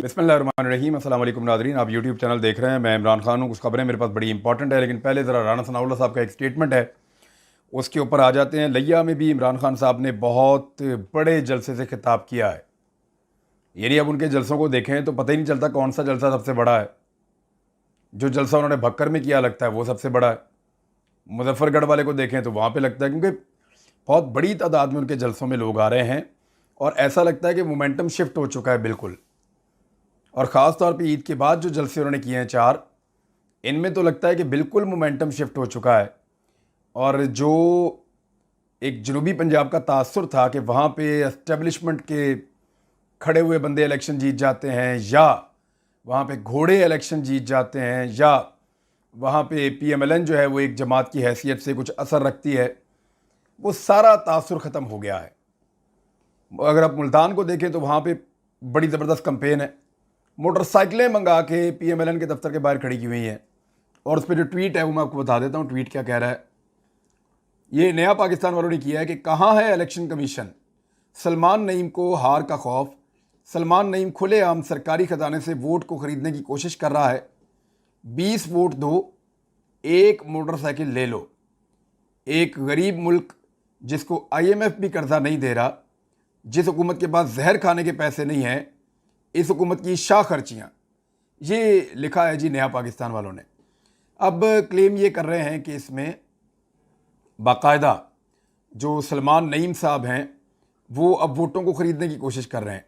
बिस्मिल्लाहिर्रहमानिर्रहीम। अस्सलाम वालेकुम नाज़रीन, आप यूट्यूब चैनल देख रहे हैं। मैं इमरान खान हूँ। कुछ खबरें मेरे पास बड़ी इंपॉर्टेंट है, लेकिन पहले ज़रा राना सनाउल्लाह साहब का एक स्टेटमेंट है, उसके ऊपर आ जाते हैं। लिया में भी इमरान खान साहब ने बहुत बड़े जलसे से खिताब किया है। यानी अब उनके जलसों को देखें तो पता ही नहीं चलता कौन सा जलसा सबसे बड़ा है। जो जलसा उन्होंने भक्कर में किया लगता है वो सबसे बड़ा है। मुजफ्फरगढ़ वाले को देखें तो वहाँ पर लगता है, क्योंकि बहुत बड़ी तादाद में उनके जलसों में लोग आ रहे हैं और ऐसा लगता है कि मोमेंटम शिफ्ट हो चुका है बिल्कुल। और ख़ास तौर पे ईद के बाद जो जलसे उन्होंने किए हैं 4, इनमें तो लगता है कि बिल्कुल मोमेंटम शिफ्ट हो चुका है। और जो एक जनूबी पंजाब का तासुर था कि वहाँ पे एस्टेब्लिशमेंट के खड़े हुए बंदे इलेक्शन जीत जाते हैं, या वहाँ पे घोड़े इलेक्शन जीत जाते हैं, या वहाँ पे PMLN जो है वो एक जमात की हैसियत से कुछ असर रखती है, वो सारा तासुर ख़त्म हो गया है। अगर आप मुल्तान को देखें तो वहाँ पे बड़ी ज़बरदस्त कंपेन है। मोटरसाइकिलें मंगा के PMLN के दफ्तर के बाहर खड़ी की हुई हैं। और उस पर जो ट्वीट है वो मैं आपको बता देता हूँ। ट्वीट क्या कह रहा है, ये नया पाकिस्तान वालों ने किया है कि कहाँ है इलेक्शन कमीशन, सलमान नईम को हार का खौफ, सलमान नईम खुलेआम सरकारी खजाने से वोट को ख़रीदने की कोशिश कर रहा है, 20 वोट दो, एक मोटरसाइकिल ले लो। एक गरीब मुल्क जिसको IMF भी कर्जा नहीं दे रहा, जिस हुकूमत के पास जहर खाने के पैसे नहीं हैं, इस हुकूमत की शाह खर्चियाँ, ये लिखा है जी नया पाकिस्तान वालों ने। अब क्लेम ये कर रहे हैं कि इसमें बाकायदा जो सलमान नईम साहब हैं वो अब वोटों को ख़रीदने की कोशिश कर रहे हैं।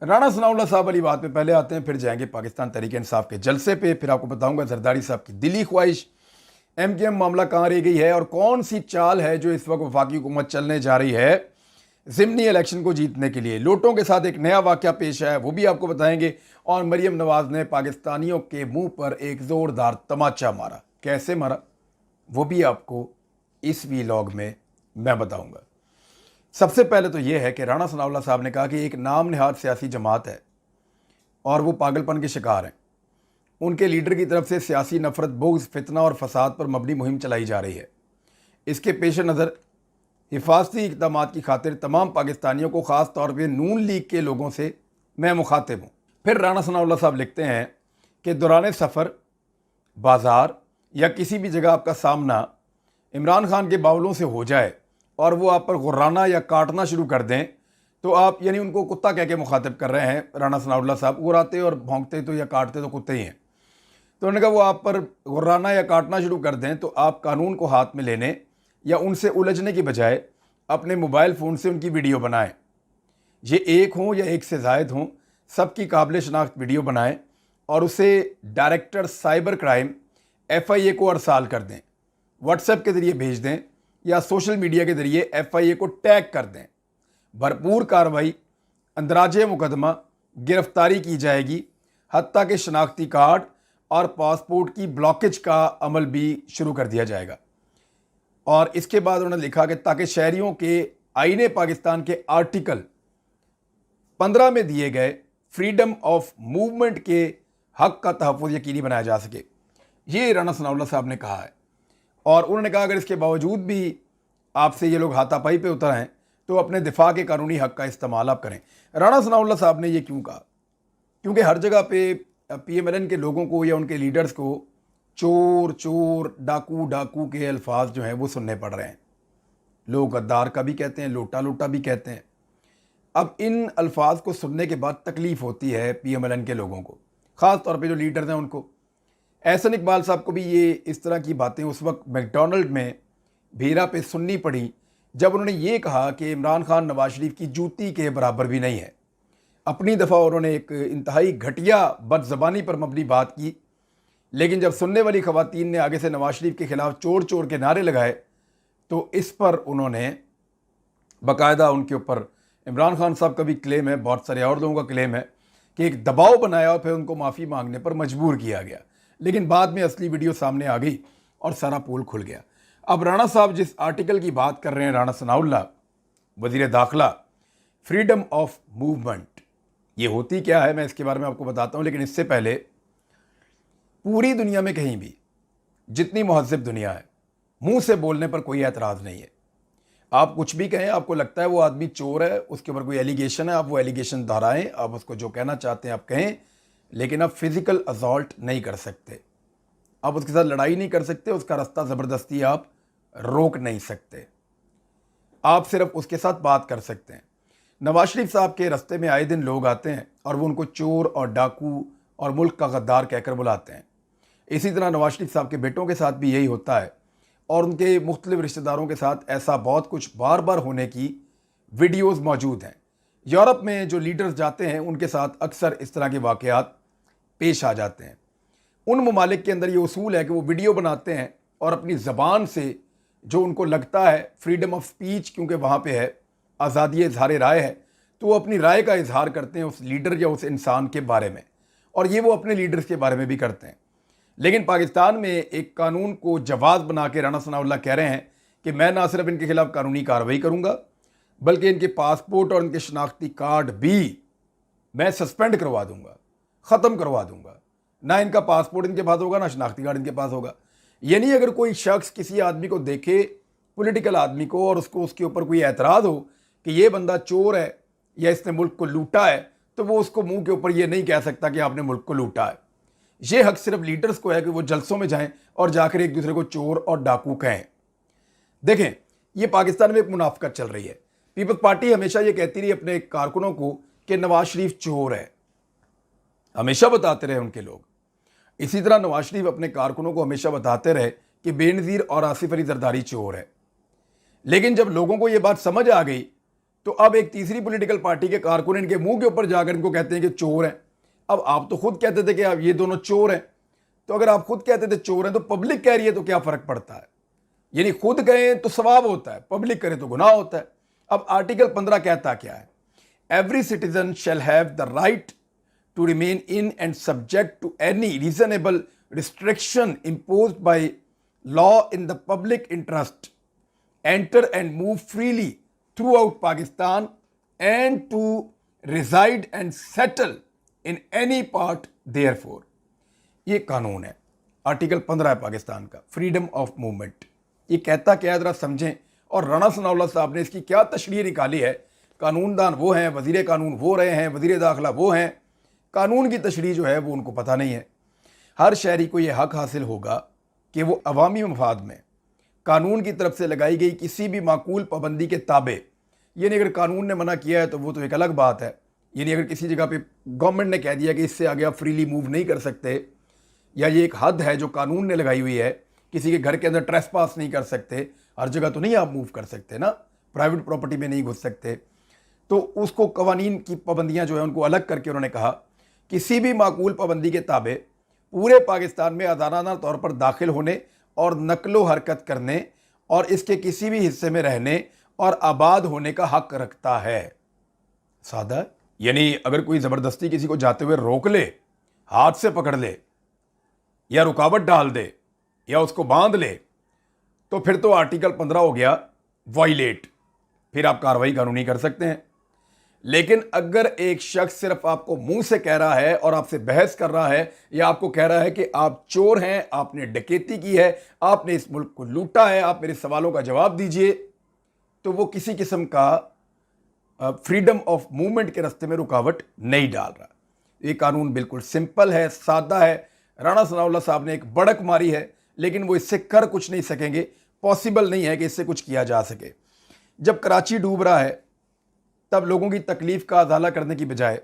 राना सनाउल्लाह साहब वाली बात पे पहले आते हैं, फिर जाएंगे पाकिस्तान तहरीक इंसाफ के जलसे पे, फिर आपको बताऊंगा जरदारी साहब की दिली ख्वाहिश, MKM मामला कहाँ रह गई है और कौन सी चाल है जो इस वक्त वफाकी हुकूमत चलने जा रही है ज़िमनी इलेक्शन को जीतने के लिए। लोटों के साथ एक नया वाक़या पेश है, वो भी आपको बताएंगे। और मरियम नवाज़ ने पाकिस्तानियों के मुंह पर एक ज़ोरदार तमाचा मारा, कैसे मारा वो भी आपको इस वीलॉग में मैं बताऊंगा। सबसे पहले तो ये है कि राना सनाउल्लाह साहब ने कहा कि एक नाम नहाद सियासी जमात है और वो पागलपन के शिकार हैं। उनके लीडर की तरफ से सियासी नफरत, बुग़्ज़, फितना और फसाद पर मबनी मुहिम चलाई जा रही है। इसके पेश नज़र हिफाजती इक़दामात की खातिर तमाम पाकिस्तानियों को, ख़ास तौर पर नून लीग के लोगों से मैं मुखातिब हूँ। फिर राना सनाउल्लाह साहब लिखते हैं कि दौरान सफ़र, बाज़ार या किसी भी जगह आपका सामना इमरान खान के बावलों से हो जाए और वो आप पर गुर्राना या काटना शुरू कर दें, तो आप, यानी उनको कुत्ता कह के मुखातिब कर रहे हैं राना सनाउल्लाह साहब। गुर्राते और भौंकते तो या काटते तो कुत्ते ही हैं। तो उन्होंने कहा वो आप पर गुर्राना या काटना शुरू कर दें तो आप कानून को हाथ में लेने या उनसे उलझने की बजाय अपने मोबाइल फ़ोन से उनकी वीडियो बनाएं। ये एक हों या एक से ज़ायद हों, सबकी काबिल शनाख्त वीडियो बनाएं और उसे डायरेक्टर साइबर क्राइम FIA को अरसाल कर दें, व्हाट्सएप के ज़रिए भेज दें या सोशल मीडिया के ज़रिए FIA को टैग कर दें। भरपूर कार्रवाई, अंदराज मुकदमा, गिरफ्तारी की जाएगी, हत्ता के शनाख्ती कार्ड और पासपोर्ट की ब्लॉकेज का अमल भी शुरू कर दिया जाएगा। और इसके बाद उन्होंने लिखा कि ताकि शहरियों के आईने पाकिस्तान के आर्टिकल 15 में दिए गए फ्रीडम ऑफ मूवमेंट के हक का तहफ़्फ़ुज़ यकीनी बनाया जा सके, ये राना सनाउल्लाह साहब ने कहा है। और उन्होंने कहा अगर इसके बावजूद भी आपसे ये लोग हाथापाई पे उतर हैं तो अपने दिफा के कानूनी हक का इस्तेमाल आप करें। राना सनाउल्लाह साहब ने ये क्यों कहा? क्योंकि हर जगह पे PMLN के लोगों को या उनके लीडर्स को चोर चोर, डाकू डाकू के अल्फाज जो हैं वो सुनने पड़ रहे हैं। लोग गद्दार का भी कहते हैं, लोटा लोटा भी कहते हैं। अब इन अल्फाज को सुनने के बाद तकलीफ़ होती है PMLN के लोगों को, ख़ास तौर पे जो लीडर्स हैं उनको। एहसन इकबाल साहब को भी ये इस तरह की बातें उस वक्त मैकडोनल्ड में भीरा पे सुननी पड़ी जब उन्होंने ये कहा कि इमरान खान नवाज शरीफ की जूती के बराबर भी नहीं है। अपनी दफ़ा उन्होंने एक इंतहाई घटिया बदज़बानी पर मबनी बात की, लेकिन जब सुनने वाली ख़वातीन ने आगे से नवाज शरीफ के ख़िलाफ़ चोर चोर के नारे लगाए तो इस पर उन्होंने बाकायदा उनके ऊपर, इमरान खान साहब का भी क्लेम है, बहुत सारे और लोगों का क्लेम है कि एक दबाव बनाया और फिर उनको माफ़ी मांगने पर मजबूर किया गया। लेकिन बाद में असली वीडियो सामने आ गई और सारा पोल खुल गया। अब राणा साहब जिस आर्टिकल की बात कर रहे हैं, राणा सनाउल्लाह वज़ीर दाखिला, फ्रीडम ऑफ मूवमेंट, ये होती क्या है मैं इसके बारे में आपको बताता हूँ। लेकिन इससे पहले पूरी दुनिया में कहीं भी जितनी महज़्ज़ब दुनिया है, मुंह से बोलने पर कोई एतराज़ नहीं है। आप कुछ भी कहें, आपको लगता है वो आदमी चोर है, उसके ऊपर कोई एलिगेशन है, आप वो एलिगेशन दोहराएं, आप उसको जो कहना चाहते हैं आप कहें, लेकिन आप फिजिकल असॉल्ट नहीं कर सकते, आप उसके साथ लड़ाई नहीं कर सकते, उसका रास्ता ज़बरदस्ती आप रोक नहीं सकते, आप सिर्फ उसके साथ बात कर सकते हैं। नवाज शरीफ साहब के रास्ते में आए दिन लोग आते हैं और वो उनको चोर और डाकू और मुल्क का गद्दार कहकर बुलाते हैं। इसी तरह नवाज शरीफ साहब के बेटों के साथ भी यही होता है और उनके मुख्तलिफ रिश्तेदारों के साथ ऐसा बहुत कुछ बार बार होने की वीडियोज़ मौजूद हैं। यूरोप में जो लीडर्स जाते हैं उनके साथ अक्सर इस तरह के वाक़यात पेश आ जाते हैं। उन ममालिक के अंदर ये उसूल है कि वो वीडियो बनाते हैं और अपनी ज़बान से जो उनको लगता है फ्रीडम ऑफ स्पीच, क्योंकि वहाँ पे है आज़ादी इजहार राय है, तो वो अपनी राय का इजहार करते हैं उस लीडर या उस इंसान के बारे में, और ये वो अपने लीडर्स के बारे में भी करते हैं। लेकिन पाकिस्तान में एक कानून को जवाब बना के राना सनाउल्लाह कह रहे हैं कि मैं ना सिर्फ इनके खिलाफ कानूनी कार्रवाई करूँगा बल्कि इनके पासपोर्ट और इनके शनाख्ती कार्ड भी मैं सस्पेंड करवा दूंगा, ख़त्म करवा दूंगा। ना इनका पासपोर्ट इनके पास होगा, ना शनाख्ती कार्ड इनके पास होगा। यानी अगर कोई शख्स किसी आदमी को देखे, पॉलिटिकल आदमी को, और उसको उसके ऊपर कोई एतराज़ हो कि ये बंदा चोर है या इसने मुल्क को लूटा है, तो वो उसको मुंह के ऊपर ये नहीं कह सकता कि आपने मुल्क को लूटा है। ये हक सिर्फ लीडर्स को है कि वो जलसों में जाएं और जाकर एक दूसरे को चोर और डाकू कहें। देखें, ये पाकिस्तान में एक मुनाफकत चल रही है। पीपल्स पार्टी हमेशा ये कहती रही अपने कारकुनों को कि नवाज शरीफ चोर है, हमेशा बताते रहे उनके लोग। इसी तरह नवाज शरीफ अपने कारकुनों को हमेशा बताते रहे कि बेनज़ीर और आसिफ अली जरदारी चोर है। लेकिन जब लोगों को ये बात समझ आ गई तो अब एक तीसरी पॉलिटिकल पार्टी के कारकुन इनके मुंह के ऊपर जाकर इनको कहते हैं कि चोर हैं। अब आप तो खुद कहते थे कि आप ये दोनों चोर हैं, तो अगर आप खुद कहते थे चोर हैं तो पब्लिक कह रही है तो क्या फ़र्क पड़ता है? यानी खुद कहें तो सवाब होता है, पब्लिक करे तो गुनाह होता है। अब आर्टिकल 15 कहता क्या है? Every citizen shall have the right to remain in and subject to any reasonable restriction imposed by law in the public interest, enter and move freely throughout Pakistan and to reside and settle in any part therefore। ये कानून है, article 15 है पाकिस्तान का, freedom of movement. ये कहता क्या है ज़रा समझें। और राना सनाउल्लाह साहब ने इसकी क्या तशरीह निकाली है। कानूनदान वो हैं, वज़ीर कानून वो रहे हैं, वज़ीर दाखिला वो हैं, कानून की तशरीह जो है वो उनको पता नहीं है। हर शहरी को ये हक हासिल होगा कि वो अवामी मफाद में कानून की तरफ से लगाई गई किसी भी माकूल पाबंदी के ताबे, यानी अगर कानून ने मना किया है तो वो तो एक अलग बात है। यानी अगर किसी जगह पे गवर्नमेंट ने कह दिया कि इससे आगे आप फ्रीली मूव नहीं कर सकते, या ये एक हद है जो कानून ने लगाई हुई है, किसी के घर के अंदर ट्रेसपास नहीं कर सकते, हर जगह तो नहीं आप मूव कर सकते ना, प्राइवेट प्रॉपर्टी में नहीं घुस सकते, तो उसको कवानीन की पाबंदियाँ जो है उनको अलग करके उन्होंने कहा किसी भी माकूल पाबंदी के ताबे पूरे पाकिस्तान में आज़ादाना तौर पर दाखिल होने और नकलो हरकत करने और इसके किसी भी हिस्से में रहने और आबाद होने का हक रखता है। सादा। यानी अगर कोई ज़बरदस्ती किसी को जाते हुए रोक ले, हाथ से पकड़ ले या रुकावट डाल दे या उसको बांध ले, तो फिर तो आर्टिकल 15 हो गया वायलेट, फिर आप कार्रवाई कानूनी कर सकते हैं। लेकिन अगर एक शख्स सिर्फ आपको मुंह से कह रहा है और आपसे बहस कर रहा है या आपको कह रहा है कि आप चोर हैं, आपने डकैती की है, आपने इस मुल्क को लूटा है, आप मेरे सवालों का जवाब दीजिए, तो वो किसी किस्म का फ्रीडम ऑफ मूवमेंट के रास्ते में रुकावट नहीं डाल रहा। ये कानून बिल्कुल सिंपल है, सादा है। राना सनाउल्लाह साहब ने एक बड़क मारी है, लेकिन वो इससे कर कुछ नहीं सकेंगे। पॉसिबल नहीं है कि इससे कुछ किया जा सके। जब कराची डूब रहा है तब लोगों की तकलीफ का अजाला करने की बजाय,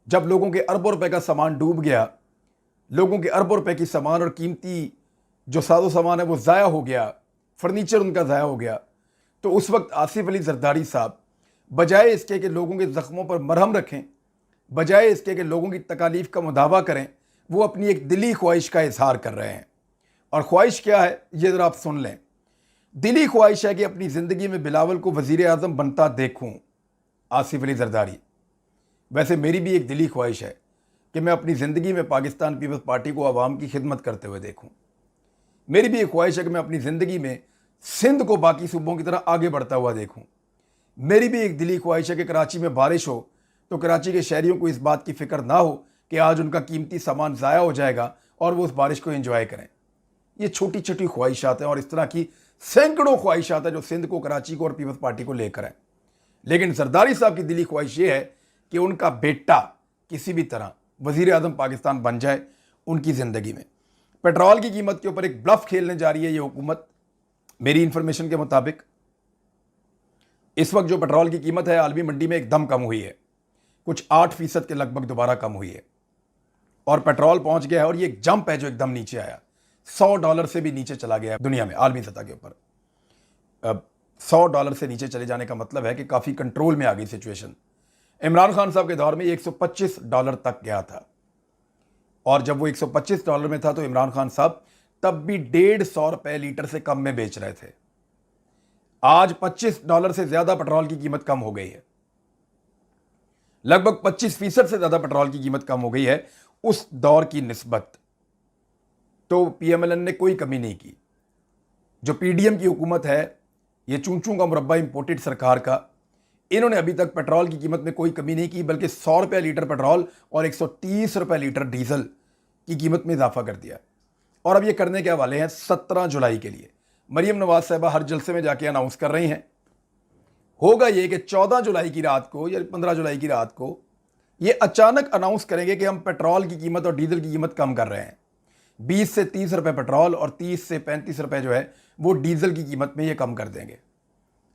जब लोगों के अरबों रुपए का सामान डूब गया, लोगों के अरबों रुपए की सामान और कीमती जो साजो सामान है वो ज़ाया हो गया, फर्नीचर उनका ज़ाया हो गया, तो उस वक्त आसिफ अली जरदारी साहब बजाय इसके कि लोगों के ज़ख्मों पर मरहम रखें, बजाय इसके कि लोगों की तकालीफ का मुदावा करें, वो अपनी एक दिली ख्वाहिश का इजहार कर रहे हैं। और ख्वाहिश क्या है ये ज़रा आप सुन लें। दिली ख्वाहिश है कि अपनी ज़िंदगी में बिलावल को वज़ीर आज़म बनता देखूँ। आसिफ अली जरदारी, वैसे मेरी भी एक दिली ख्वाहिश है कि मैं अपनी ज़िंदगी में पाकिस्तान पीपल्स पार्टी को आवाम की खिदमत करते हुए देखूं। मेरी भी एक ख्वाहिश है कि मैं अपनी ज़िंदगी में सिंध को बाकी सूबों की तरह आगे बढ़ता हुआ देखूं। मेरी भी एक दिली ख्वाहिश है कि कराची में बारिश हो तो कराची के शहरियों को इस बात की फ़िक्र ना हो कि आज उनका कीमती सामान ज़ाया हो जाएगा और वो उस बारिश को एंजॉय करें। ये छोटी छोटी ख्वाहिशात हैं और इस तरह की सैकड़ों ख्वाहिशात है जो सिंध को, कराची को और पीपल्स पार्टी को लेकर है। लेकिन जरदारी साहब की दिली ख्वाहिश ये है कि उनका बेटा किसी भी तरह वजीर आजम पाकिस्तान बन जाए उनकी ज़िंदगी में। पेट्रोल की कीमत के ऊपर एक ब्लफ खेलने जा रही है ये हुकूमत। मेरी इंफॉर्मेशन के मुताबिक इस वक्त जो पेट्रोल की कीमत है आलमी मंडी में एकदम कम हुई है, कुछ 8% के लगभग दोबारा कम हुई है और पेट्रोल पहुंच गया है। और ये एक जंप है जो एकदम नीचे आया, $100 से भी नीचे चला गया है दुनिया में आलमी सतह के ऊपर। अब $100 से नीचे चले जाने का मतलब है कि काफ़ी कंट्रोल में आ गई सिचुएशन। इमरान खान साहब के दौर में $125 तक गया था और जब वो $125 में था तो इमरान खान साहब तब भी $150 लीटर से कम में बेच रहे थे। आज $25 से ज़्यादा पेट्रोल की कीमत कम हो गई है, लगभग 25% से ज़्यादा पेट्रोल की कीमत कम हो गई है उस दौर की निस्बत। तो पीएमएलएन ने कोई कमी नहीं की। जो पीडीएम की हुकूमत है, ये चूं-चूं का मुरब्बा इंपोर्टेड सरकार का, इन्होंने अभी तक पेट्रोल की कीमत में कोई कमी नहीं की, बल्कि ₹100 लीटर पेट्रोल और ₹130 लीटर डीजल की कीमत में इजाफा कर दिया। और अब ये करने के हवाले हैं 17 जुलाई के लिए। मरीम नवाज साहबा हर जलसे में जाके अनाउंस कर रही हैं। होगा ये कि 14 जुलाई की रात को या 15 जुलाई की रात को ये अचानक अनाउंस करेंगे कि हम पेट्रोल की कीमत और डीजल की कीमत कम कर रहे हैं। 20 से 30 रुपए पेट्रोल और 30 से 35 रुपए जो है वो डीजल की कीमत में ये कम कर देंगे।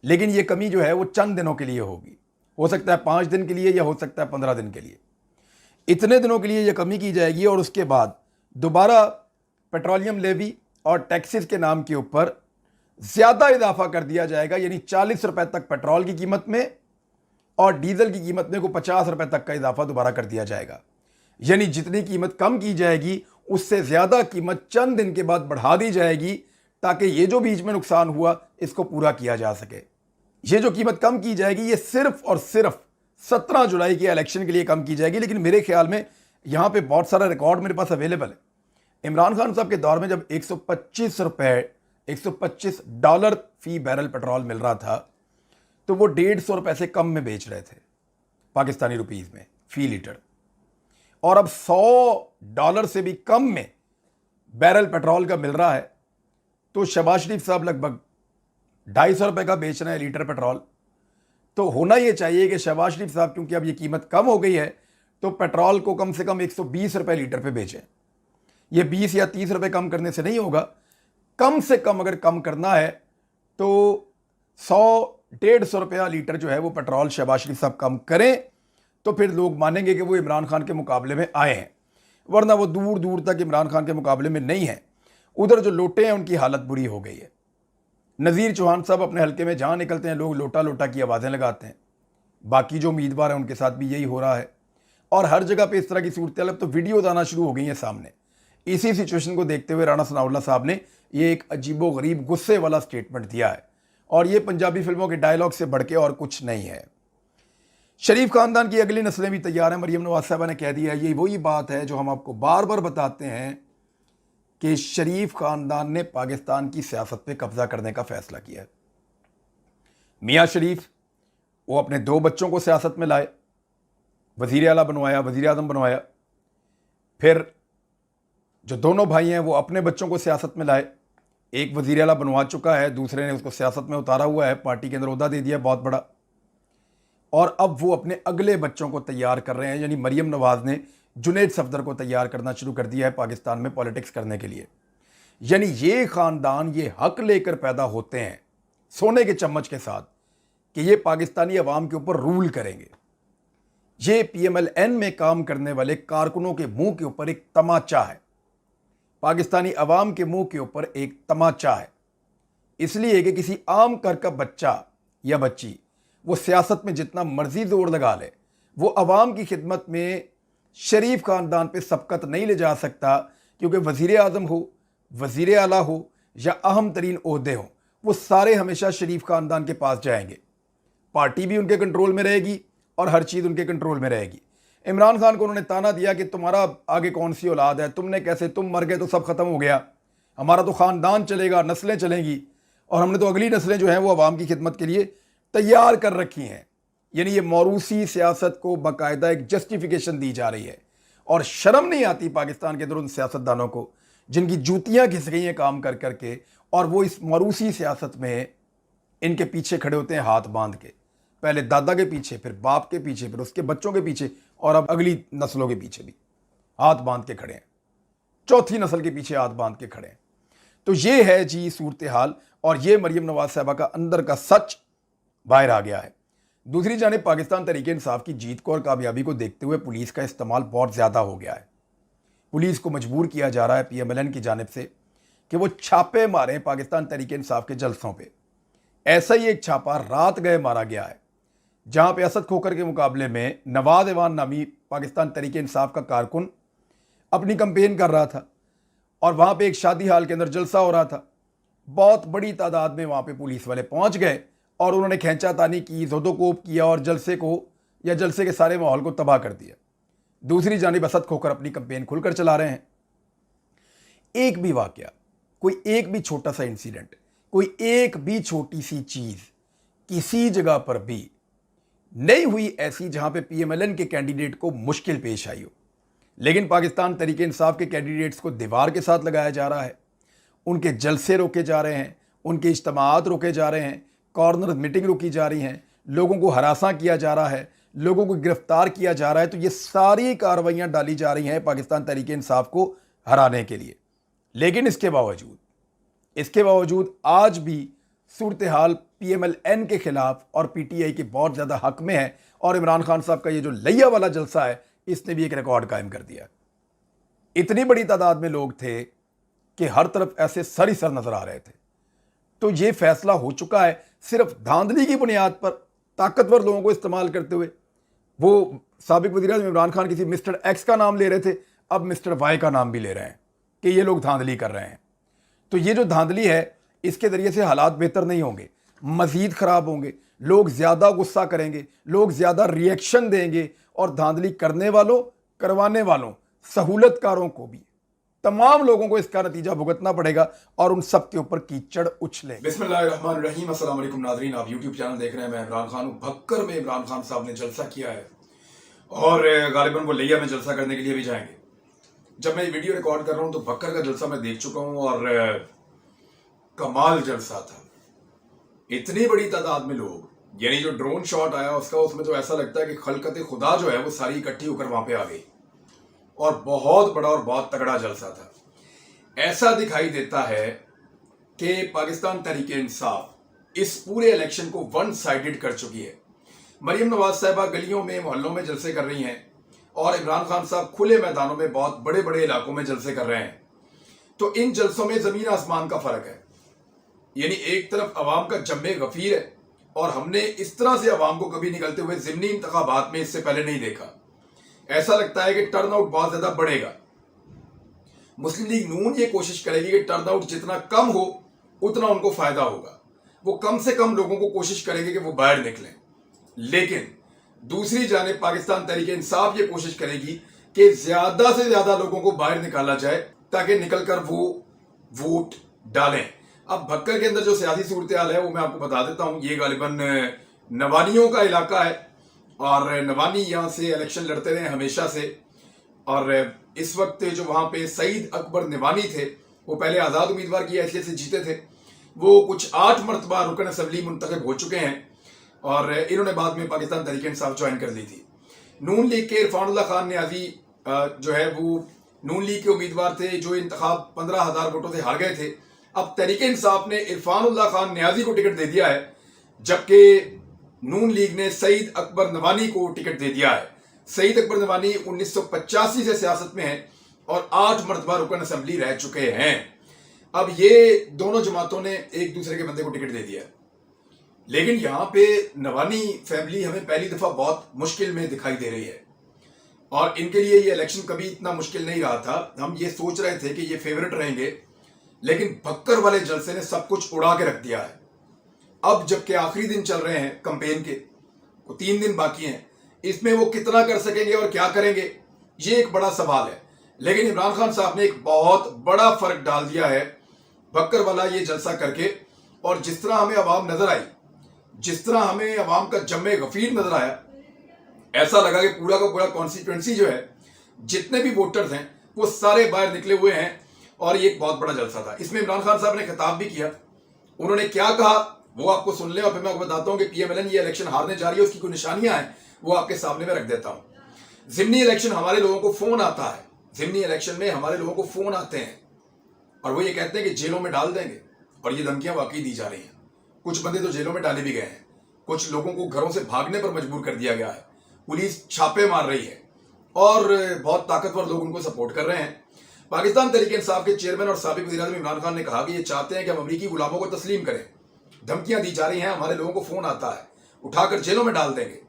लेकिन ये कमी जो है वो चंद दिनों के लिए होगी, हो सकता है 5 दिन के लिए या हो सकता है 15 दिन के लिए। इतने दिनों के लिए ये कमी की जाएगी और उसके बाद दोबारा पेट्रोलियम लेवी और टैक्सेस के नाम के ऊपर ज़्यादा इजाफा कर दिया जाएगा, यानी 40 रुपए तक पेट्रोल की कीमत में और डीजल की कीमत में को 50 रुपए तक का इजाफा दोबारा कर दिया जाएगा। यानी जितनी कीमत कम की जाएगी उससे ज़्यादा कीमत चंद दिन के बाद बढ़ा दी जाएगी ताकि ये जो बीच में नुकसान हुआ इसको पूरा किया जा सके। ये जो कीमत कम की जाएगी ये सिर्फ और सिर्फ 17 जुलाई के इलेक्शन के लिए कम की जाएगी। लेकिन मेरे ख्याल में यहाँ पे बहुत सारा रिकॉर्ड मेरे पास अवेलेबल है। इमरान खान साहब के दौर में जब $125 फी बैरल पेट्रोल मिल रहा था तो वो $150 से कम में बेच रहे थे पाकिस्तानी रुपीस में फी लीटर, और अब $100 से भी कम में बैरल पेट्रोल का मिल रहा है। तो शहबाज शरीफ साहब लगभग $250 का बेच रहे हैं लीटर पेट्रोल। तो होना ये चाहिए कि शहबाज शरीफ साहब, क्योंकि अब ये कीमत कम हो गई है, तो पेट्रोल को कम से कम $120 लीटर पे बेचें। ये 20 या 30 रुपए कम करने से नहीं होगा, कम से कम अगर कम करना है तो 100-150 रुपया लीटर जो है वो पेट्रोल शहबाज शरीफ साहब कम करें, तो फिर लोग मानेंगे कि वो इमरान खान के मुकाबले में आए हैं, वरना वो दूर दूर तक इमरान खान के मुकाबले में नहीं है। उधर जो लोटे हैं उनकी हालत बुरी हो गई है। नज़ीर चौहान साहब अपने हल्के में जहाँ निकलते हैं लोग लोटा लोटा की आवाज़ें लगाते हैं। बाकी जो उम्मीदवार हैं उनके साथ भी यही हो रहा है और हर जगह पे इस तरह की सूरत अब तो वीडियोज़ आना शुरू हो गई हैं सामने। इसी सिचुएशन को देखते हुए राणा सनाउल्लाह साहब ने ये एक अजीबो गरीब गुस्से वाला स्टेटमेंट दिया है और ये पंजाबी फिल्मों के डायलॉग से बढ़ के और कुछ नहीं है। शरीफ खानदान की अगली नस्लें भी तैयार हैं। मरीम नवाज साहबा ने कह दिया, ये वही बात है जो हम आपको बार बार बताते हैं कि शरीफ खानदान ने पाकिस्तान की सियासत पे कब्जा करने का फैसला किया है। मियाँ शरीफ वो अपने 2 बच्चों को सियासत में लाए, वज़ीर आला बनवाया, वज़ीर आज़म बनवाया। फिर जो दोनों भाई हैं वो अपने बच्चों को सियासत में लाए। एक वज़ीर आला बनवा चुका है, दूसरे ने उसको सियासत में उतारा हुआ है, पार्टी के अंदर ओहदा दे दिया बहुत बड़ा, और अब वो अपने अगले बच्चों को तैयार कर रहे हैं। यानी मरीम नवाज ने जुनैद सफदर को तैयार करना शुरू कर दिया है पाकिस्तान में पॉलिटिक्स करने के लिए। यानी ये ख़ानदान ये हक लेकर पैदा होते हैं सोने के चम्मच के साथ कि ये पाकिस्तानी अवाम के ऊपर रूल करेंगे। ये पीएमएलएन में काम करने वाले कारकुनों के मुंह के ऊपर एक तमाचा है, पाकिस्तानी अवाम के मुंह के ऊपर एक तमाचा है। इसलिए कि किसी आम घर का बच्चा या बच्ची वो सियासत में जितना मर्जी जोर लगा ले, वो अवाम की खिदमत में शरीफ खानदान पे सबकत नहीं ले जा सकता, क्योंकि वज़ीर आज़म हो, वज़ीर आला हो या अहम तरीन ओहदे हों, वो सारे हमेशा शरीफ खानदान के पास जाएंगे। पार्टी भी उनके कंट्रोल में रहेगी और हर चीज़ उनके कंट्रोल में रहेगी। इमरान खान को उन्होंने ताना दिया कि तुम्हारा आगे कौन सी औलाद है, तुमने कैसे, तुम मर गए तो सब खत्म हो गया, हमारा तो ख़ानदान चलेगा, नस्लें चलेंगी, और हमने तो अगली नस्लें जो हैं वो अवाम की खिदमत के लिए तैयार कर रखी हैं। यानी ये मौरूसी सियासत को बाकायदा एक जस्टिफिकेशन दी जा रही है और शर्म नहीं आती पाकिस्तान के अंदर उन सियासतदानों को जिनकी जूतियाँ घिस गई हैं काम कर करके और वो इस मरूसी सियासत में इनके पीछे खड़े होते हैं हाथ बांध के, पहले दादा के पीछे, फिर बाप के पीछे, फिर उसके बच्चों के पीछे, और अब अगली नस्लों के पीछे भी हाथ बांध के खड़े हैं, चौथी नस्ल के पीछे हाथ बांध के खड़े हैं। तो ये है जी सूरत हाल, और ये मरियम नवाज साहबा का अंदर का सच बाहर आ गया है। दूसरी जानिब पाकिस्तान तहरीक इंसाफ की जीत को और कामयाबी को देखते हुए पुलिस का इस्तेमाल बहुत ज़्यादा हो गया है। पुलिस को मजबूर किया जा रहा है PMLN की जानिब से कि वो छापे मारें पाकिस्तान तहरीक इंसाफ के जलसों पे। ऐसा ही एक छापा रात गए मारा गया है, जहां पे असद खोखर के मुकाबले में नवाज ऐवान नामी पाकिस्तान तहरीक इंसाफ का कारकुन अपनी कंपेन कर रहा था, और वहां पे एक शादी हाल के अंदर जलसा हो रहा था। बहुत बड़ी तादाद में वहां पे पुलिस वाले पहुंच गए और उन्होंने खींचातानी की, ज़ोदोकोप किया और जलसे को या जलसे के सारे माहौल को तबाह कर दिया। दूसरी जानिब असद खोखर अपनी कंपेन खुलकर चला रहे हैं। एक भी वाकया, कोई एक भी छोटा सा इंसिडेंट, कोई एक भी छोटी सी चीज किसी जगह पर भी नहीं हुई ऐसी जहां पे PMLN के कैंडिडेट को मुश्किल पेश आई हो। लेकिन पाकिस्तान तहरीक इंसाफ के कैंडिडेट्स को दीवार के साथ लगाया जा रहा है, उनके जलसे रोके जा रहे हैं, उनके इज्तिमात रोके जा रहे हैं, कॉर्नर मीटिंग रोकी जा रही हैं, लोगों को हरासा किया जा रहा है, लोगों को गिरफ्तार किया जा रहा है। तो ये सारी कार्रवाइयां डाली जा रही हैं पाकिस्तान तहरीक इंसाफ को हराने के लिए। लेकिन इसके बावजूद आज भी सूरत हाल PMLN के खिलाफ और PTI के बहुत ज़्यादा हक में है, और इमरान खान साहब का ये जो लिया वाला जलसा है, इसने भी एक रिकॉर्ड कायम कर दिया। इतनी बड़ी तादाद में लोग थे कि हर तरफ ऐसे सर ही सर नजर आ रहे थे। तो ये फैसला हो चुका है सिर्फ धांधली की बुनियाद पर, ताकतवर लोगों को इस्तेमाल करते हुए। वो साबिक वज़ीर-ए-आज़म इमरान खान किसी मिस्टर X का नाम ले रहे थे, अब मिस्टर Y का नाम भी ले रहे हैं कि ये लोग धांधली कर रहे हैं। तो ये जो धांधली है, इसके जरिए से हालात बेहतर नहीं होंगे, मजीद ख़राब होंगे। लोग ज़्यादा गुस्सा करेंगे, लोग ज़्यादा रिएक्शन देंगे, और धांधली करने वालों, करवाने वालों, सहूलतकारों को भी, तमाम लोगों को इसका नतीजा भुगतना पड़ेगा, और उन सब के ऊपर कीचड़ उछले। बिस्मिल्लाहिर्रहमानिर्रहीम, अस्सलाम वालेकुम नाज़रीन, आप यूट्यूब चैनल देख रहे हैं। मैं इमरान खान हूँ। भक्कर में इमरान खान साहब ने जलसा किया है, और गालिबन वो लिया में जलसा करने के लिए भी जाएंगे। जब मैं ये वीडियो रिकॉर्ड कर रहा हूँ तो भक्कर का जलसा मैं देख चुका हूँ, और कमाल जलसा था। इतनी बड़ी तादाद में लोग, यानी जो ड्रोन शॉट आया उसका, उसमें तो ऐसा लगता है कि खलकत खुदा जो है वो सारी इकट्ठी होकर वहां पे आ गई, और बहुत बड़ा और बहुत तगड़ा जलसा था। ऐसा दिखाई देता है कि पाकिस्तान तहरीक इंसाफ इस पूरे इलेक्शन को वन साइडेड कर चुकी है। मरियम नवाज साहिबा गलियों में, मोहल्लों में जलसे कर रही हैं, और इमरान खान साहब खुले मैदानों में बहुत बड़े बड़े इलाकों में जलसे कर रहे हैं। तो इन जलसों में जमीन आसमान का फर्क है। यानी एक तरफ अवाम का जम्मे गफीर है, और हमने इस तरह से अवाम को कभी निकलते हुए ज़िमनी इंतखाबात में इससे पहले नहीं देखा। ऐसा लगता है कि टर्नआउट बहुत ज्यादा बढ़ेगा। मुस्लिम लीग नून ये कोशिश करेगी कि टर्नआउट जितना कम हो उतना उनको फायदा होगा। वो कम से कम लोगों को कोशिश करेंगे कि वो बाहर निकलें। लेकिन दूसरी जानिब पाकिस्तान तहरीक इंसाफ ये कोशिश करेगी कि ज्यादा से ज्यादा लोगों को बाहर निकाला जाए, ताकि निकलकर वो वोट डालें। अब भक्कर के अंदर जो सियासी सूरत हाल है वो मैं आपको बता देता हूं। ये गालिबन नवानियों का इलाका है, और नवानी यहाँ से इलेक्शन लड़ते रहे हमेशा से। और इस वक्त जो वहाँ पे सईद अकबर नवानी थे, वो पहले आज़ाद उम्मीदवार की हैसियत से जीते थे। वो कुछ 8 मरतबा रुकन असम्बली मुंतखब हो चुके हैं, और इन्होंने बाद में पाकिस्तान तहरीक इंसाफ ज्वाइन कर ली थी। नून लीग के इरफानुल्लाह खान न्याजी जो है वो नून लीग के उम्मीदवार थे, जो इंतखाब 15,000 वोटों से हार गए थे। अब तहरीक इंसाफ ने इरफानुल्लाह खान न्याजी को टिकट दे दिया है, जबकि नून लीग ने सईद अकबर नवानी को टिकट दे दिया है। सईद अकबर नवानी 1985 से सियासत में है, और 8 मरतबा रुकन असम्बली रह चुके हैं। अब ये दोनों जमातों ने एक दूसरे के बंदे को टिकट दे दिया। लेकिन यहाँ पे नवानी फैमिली हमें पहली दफा बहुत मुश्किल में दिखाई दे रही है, और इनके लिए ये इलेक्शन कभी इतना मुश्किल नहीं रहा था। हम ये सोच रहे थे कि ये फेवरेट रहेंगे, लेकिन भक्कर वाले जलसे ने सब कुछ उड़ा के रख दिया है। अब जबकि आखिरी दिन चल रहे हैं कैंपेन के, वो 3 दिन बाकी हैं, इसमें वो कितना कर सकेंगे और क्या करेंगे, ये एक बड़ा सवाल है। लेकिन इमरान खान साहब ने एक बहुत बड़ा फर्क डाल दिया है भक्कर वाला ये जलसा करके। और जिस तरह हमें अवाम नजर आई, जिस तरह हमें अवाम का जम्मे गफीर नजर आया, ऐसा लगा कि पूरा का पूरा कॉन्स्टिट्यूएंसी जो है, जितने भी वोटर्स हैं वो सारे बाहर निकले हुए हैं, और ये एक बहुत बड़ा जलसा था। इसमें इमरान खान साहब ने खिताब भी किया। उन्होंने क्या कहा वो आपको सुन लें और फिर मैं आपको बताता हूं कि पीएमएलएन ये इलेक्शन हारने जा रही है, उसकी कोई निशानियां हैं वो आपके सामने में रख देता हूं। जिमनी इलेक्शन हमारे लोगों को फोन आता है, जिमनी इलेक्शन में हमारे लोगों को फोन आते हैं और वो ये कहते हैं कि जेलों में डाल देंगे, और ये धमकियां वाकई दी जा रही हैं। कुछ बंदे तो जेलों में डाले भी गए हैं, कुछ लोगों को घरों से भागने पर मजबूर कर दिया गया है, पुलिस छापे मार रही है और बहुत ताकतवर लोग उनको सपोर्ट कर रहे हैं। पाकिस्तान तहरीक इंसाफ के चेयरमैन और साबिक वज़ीर-ए-आज़म इमरान खान ने कहा कि ये चाहते हैं कि हम अमरीकी गुलामों को तस्लीम करें। धमकियां दी जा रही हैं, हमारे लोगों को फोन आता है, उठाकर जेलों में डाल देंगे।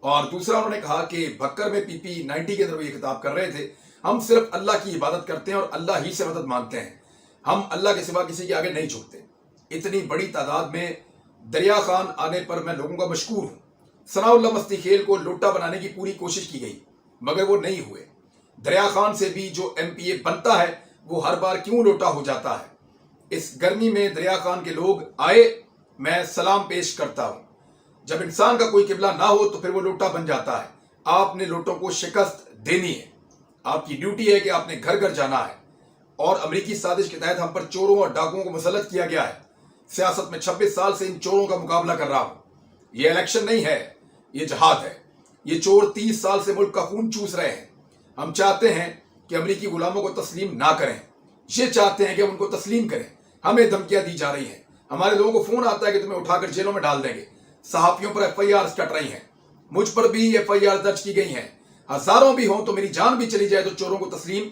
और दूसरा उन्होंने कहा कि भक्कर में PP90 के अंदर वो ये खिताब कर रहे थे, हम सिर्फ अल्लाह की इबादत करते हैं और अल्लाह ही से मदद मांगते हैं, हम अल्लाह के सिवा किसी के आगे नहीं झुकते। इतनी बड़ी तादाद में दरिया खान आने पर मैं लोगों का मशकूर हूं। सनाउल्लाह मस्ती खेल को लोटा बनाने की पूरी कोशिश की गई मगर वो नहीं हुए। दरिया खान से भी जो MPA बनता है वो हर बार क्यों लोटा हो जाता है। इस गर्मी में दरिया खान के लोग आए, मैं सलाम पेश करता हूं। जब इंसान का कोई किबला ना हो तो फिर वो लोटा बन जाता है। आपने लोटों को शिकस्त देनी है, आपकी ड्यूटी है कि आपने घर घर जाना है। और अमरीकी साजिश के तहत हम पर चोरों और डाकुओं को मुसल्लत किया गया है। सियासत में 26 साल से इन चोरों का मुकाबला कर रहा हूं। ये इलेक्शन नहीं है, ये जहाद है। ये चोर 30 साल से मुल्क का खून चूस रहे हैं। हम चाहते हैं कि अमरीकी गुलामों को तस्लीम ना करें, ये चाहते हैं कि हम उनको तस्लीम करें। हमें धमकियां दी जा रही हैं, हमारे लोगों को फोन आता है कि तुम्हें उठाकर जेलों में डाल देंगे। सहाफियों पर FIR कट रही हैं, मुझ पर भी FIR दर्ज की गई हैं। हजारों भी हों तो मेरी जान भी चली जाए तो चोरों को तस्लीम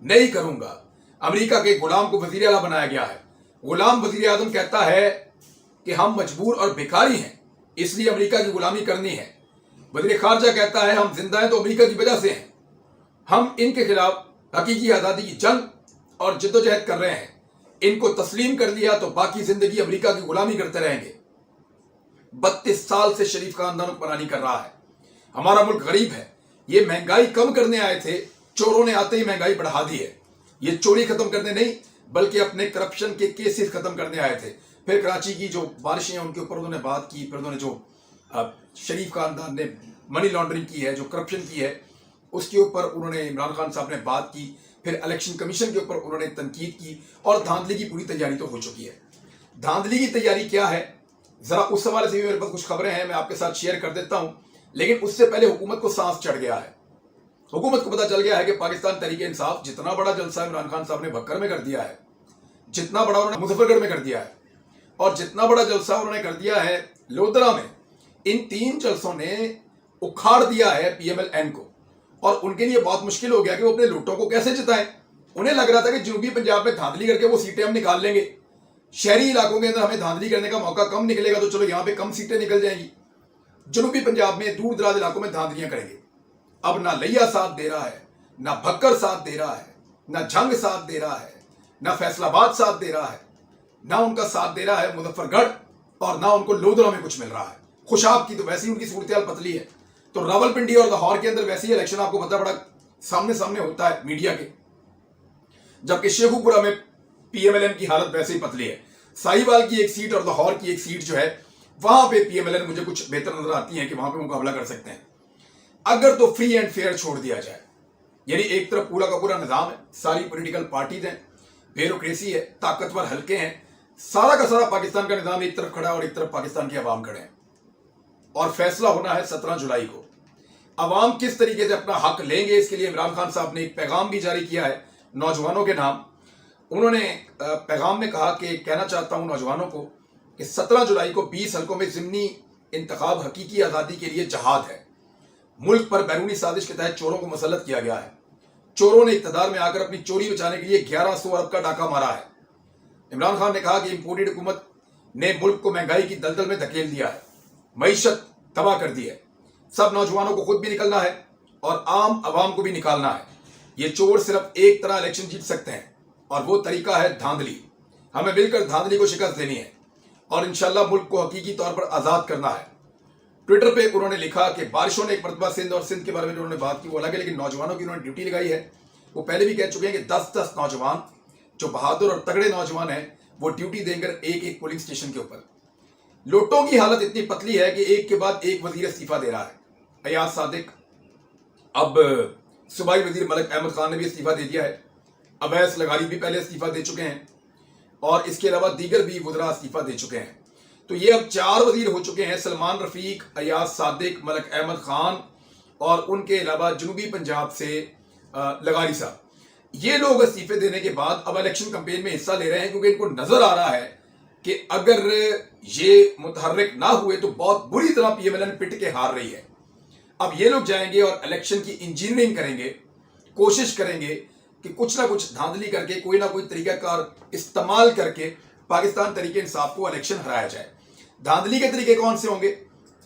नहीं करूंगा। अमेरिका के गुलाम को वजीर आला बनाया गया है। गुलाम वजीर आजम कहता है कि हम मजबूर और भिखारी हैं, इसलिए अमेरिका की गुलामी करनी है। वजीर खारजा कहता है हम जिंदा हैं तो अमेरिका की वजह से हैं। हम इनके खिलाफ हकीकी आजादी की जंग और जिद्दोजहद कर रहे हैं। इनको तस्लीम कर लिया तो बाकी जिंदगी अमेरिका की गुलामी करते रहेंगे। 32 साल से शरीफ खानदान हुक्मरानी कर रहा है। हमारा मुल्क गरीब है। ये महंगाई कम करने आए थे, चोरों ने आते ही महंगाई बढ़ा दी है। ये चोरी खत्म करने नहीं बल्कि अपने करप्शन के केसेस खत्म करने आए थे। फिर कराची की जो बारिशें हैं उनके ऊपर उन्होंने बात की, फिर उन्होंने जो शरीफ खानदान ने मनी लॉन्ड्रिंग की है, जो करप्शन की है, उसके ऊपर उन्होंने इमरान खान साहब ने बात की। फिर इलेक्शन कमीशन के ऊपर उन्होंने तनकीद की और धांधली की पूरी तैयारी तो हो चुकी है। धांधली की तैयारी क्या है, जरा उस हवाले से भी मेरे पास कुछ खबरें हैं, मैं आपके साथ शेयर कर देता हूं। लेकिन उससे पहले हुकूमत को सांस चढ़ गया है। हुकूमत को पता चल गया है कि पाकिस्तान तहरीक इंसाफ जितना बड़ा जलसा इमरान खान साहब ने भक्कर में कर दिया है, जितना बड़ा उन्होंने मुजफ्फरगढ़ में कर दिया है और जितना बड़ा जलसा उन्होंने कर दिया है लोधरा में, इन 3 जलसों ने उखाड़ दिया है PMLN को। और उनके लिए बहुत मुश्किल हो गया कि वो अपने लूटों को कैसे जिताएं। उन्हें लग रहा था कि जनूबी पंजाब में धांधली करके वो सीटें हम निकाल लेंगे, शहरी इलाकों के अंदर हमें धांधली करने का मौका कम निकलेगा तो चलो यहां पे कम सीटें निकल जाएंगी, जनूबी पंजाब में दूर दराज इलाकों में धांधलियां करेंगे। अब ना लैया साथ दे रहा है, ना भक्कर साथ दे रहा है, ना झंग साथ दे रहा है, ना फैसलाबाद साथ दे रहा है, ना उनका साथ दे रहा है मुजफ्फरगढ़, और ना उनको लोधरा में कुछ मिल रहा है। खुशाब की तो वैसे ही उनकी सूरत पतली है, तो रावलपिंडी और लाहौर के अंदर वैसे ही इलेक्शन आपको पता बड़ा सामने सामने होता है मीडिया के, जबकि शेखुपुरा में PMLN की हालत वैसे ही पतली है। साहिवाल की एक सीट और लाहौर की एक सीट जो है वहां पे PMLN मुझे कुछ बेहतर नजर आती है कि वहां पे मुकाबला कर सकते हैं अगर तो फ्री एंड फेयर छोड़ दिया जाए। यानी एक तरफ पूरा का पूरा निजाम है, सारी पॉलिटिकल पार्टीज हैं, ब्यूरोक्रेसी है, ताकतवर हल्के हैं, सारा का सारा पाकिस्तान का निजाम एक तरफ खड़ा है और एक तरफ पाकिस्तान की आवाम खड़े हैं। और फैसला होना है 17 जुलाई को। अवाम किस तरीके से अपना हक लेंगे, इसके लिए इमरान खान साहब ने एक पैगाम भी जारी किया है नौजवानों के नाम। उन्होंने पैगाम में कहा कि कहना चाहता हूं नौजवानों को कि 17 जुलाई को 20 हल्कों में ज़िमनी इंतखाब हकीकी आज़ादी के लिए जहाद है। मुल्क पर बैरूनी साजिश के तहत चोरों को मुसल्लत किया गया है। चोरों ने इक़्तिदार में आकर अपनी चोरी बचाने के लिए 1100 अरब का डाका मारा है। इमरान खान ने कहा कि इम्पोर्टेड हुकूमत ने मुल्क को महंगाई की दलदल में धकेल दिया है, मईशत तबाह कर दी है। सब नौजवानों को खुद भी निकलना है और आम आवाम को भी निकालना है। ये चोर सिर्फ एक तरह इलेक्शन जीत सकते हैं और वो तरीका है धांधली। हमें मिलकर धांधली को शिकस्त देनी है और इंशाल्लाह मुल्क को हकीकी तौर पर आज़ाद करना है। ट्विटर पे उन्होंने लिखा कि बारिशों ने एक मरतबा सिंध और सिंध के बारे में उन्होंने बात की वो अलग है, लेकिन नौजवानों की उन्होंने ड्यूटी लगाई है। वो पहले भी कह चुके हैं कि 10-10 नौजवान जो बहादुर और तगड़े नौजवान हैं वो ड्यूटी देंगे एक एक पोलिंग स्टेशन के ऊपर। लोटों की हालत इतनी पतली है कि एक के बाद एक वजीर इस्तीफा दे रहा है। अयाज सादिक, अब सूबाई वजीर मलिक अहमद खान ने भी इस्तीफा दे दिया है। अवैस लगारी भी पहले इस्तीफा दे चुके हैं और इसके अलावा दीगर भी वज़रा इस्तीफा दे चुके हैं। तो ये अब 4 वजीर हो चुके हैं, सलमान रफीक, अयाज सादिक, मलक अहमद खान और उनके अलावा जनूबी पंजाब से लगारी साहब। ये लोग इस्तीफे देने के बाद अब इलेक्शन कैंपेन में हिस्सा ले रहे हैं, क्योंकि इनको नजर आ रहा है कि अगर ये मुतहर्रिक ना हुए तो बहुत बुरी तरह पीएमएलएन पिट के हार रही है। अब ये लोग जाएंगे और इलेक्शन की इंजीनियरिंग करेंगे, कोशिश करेंगे कि कुछ ना कुछ धांधली करके, कोई ना कोई तरीकाकार इस्तेमाल करके पाकिस्तान तरीके इंसाफ को इलेक्शन हराया जाए। धांधली के तरीके कौन से होंगे,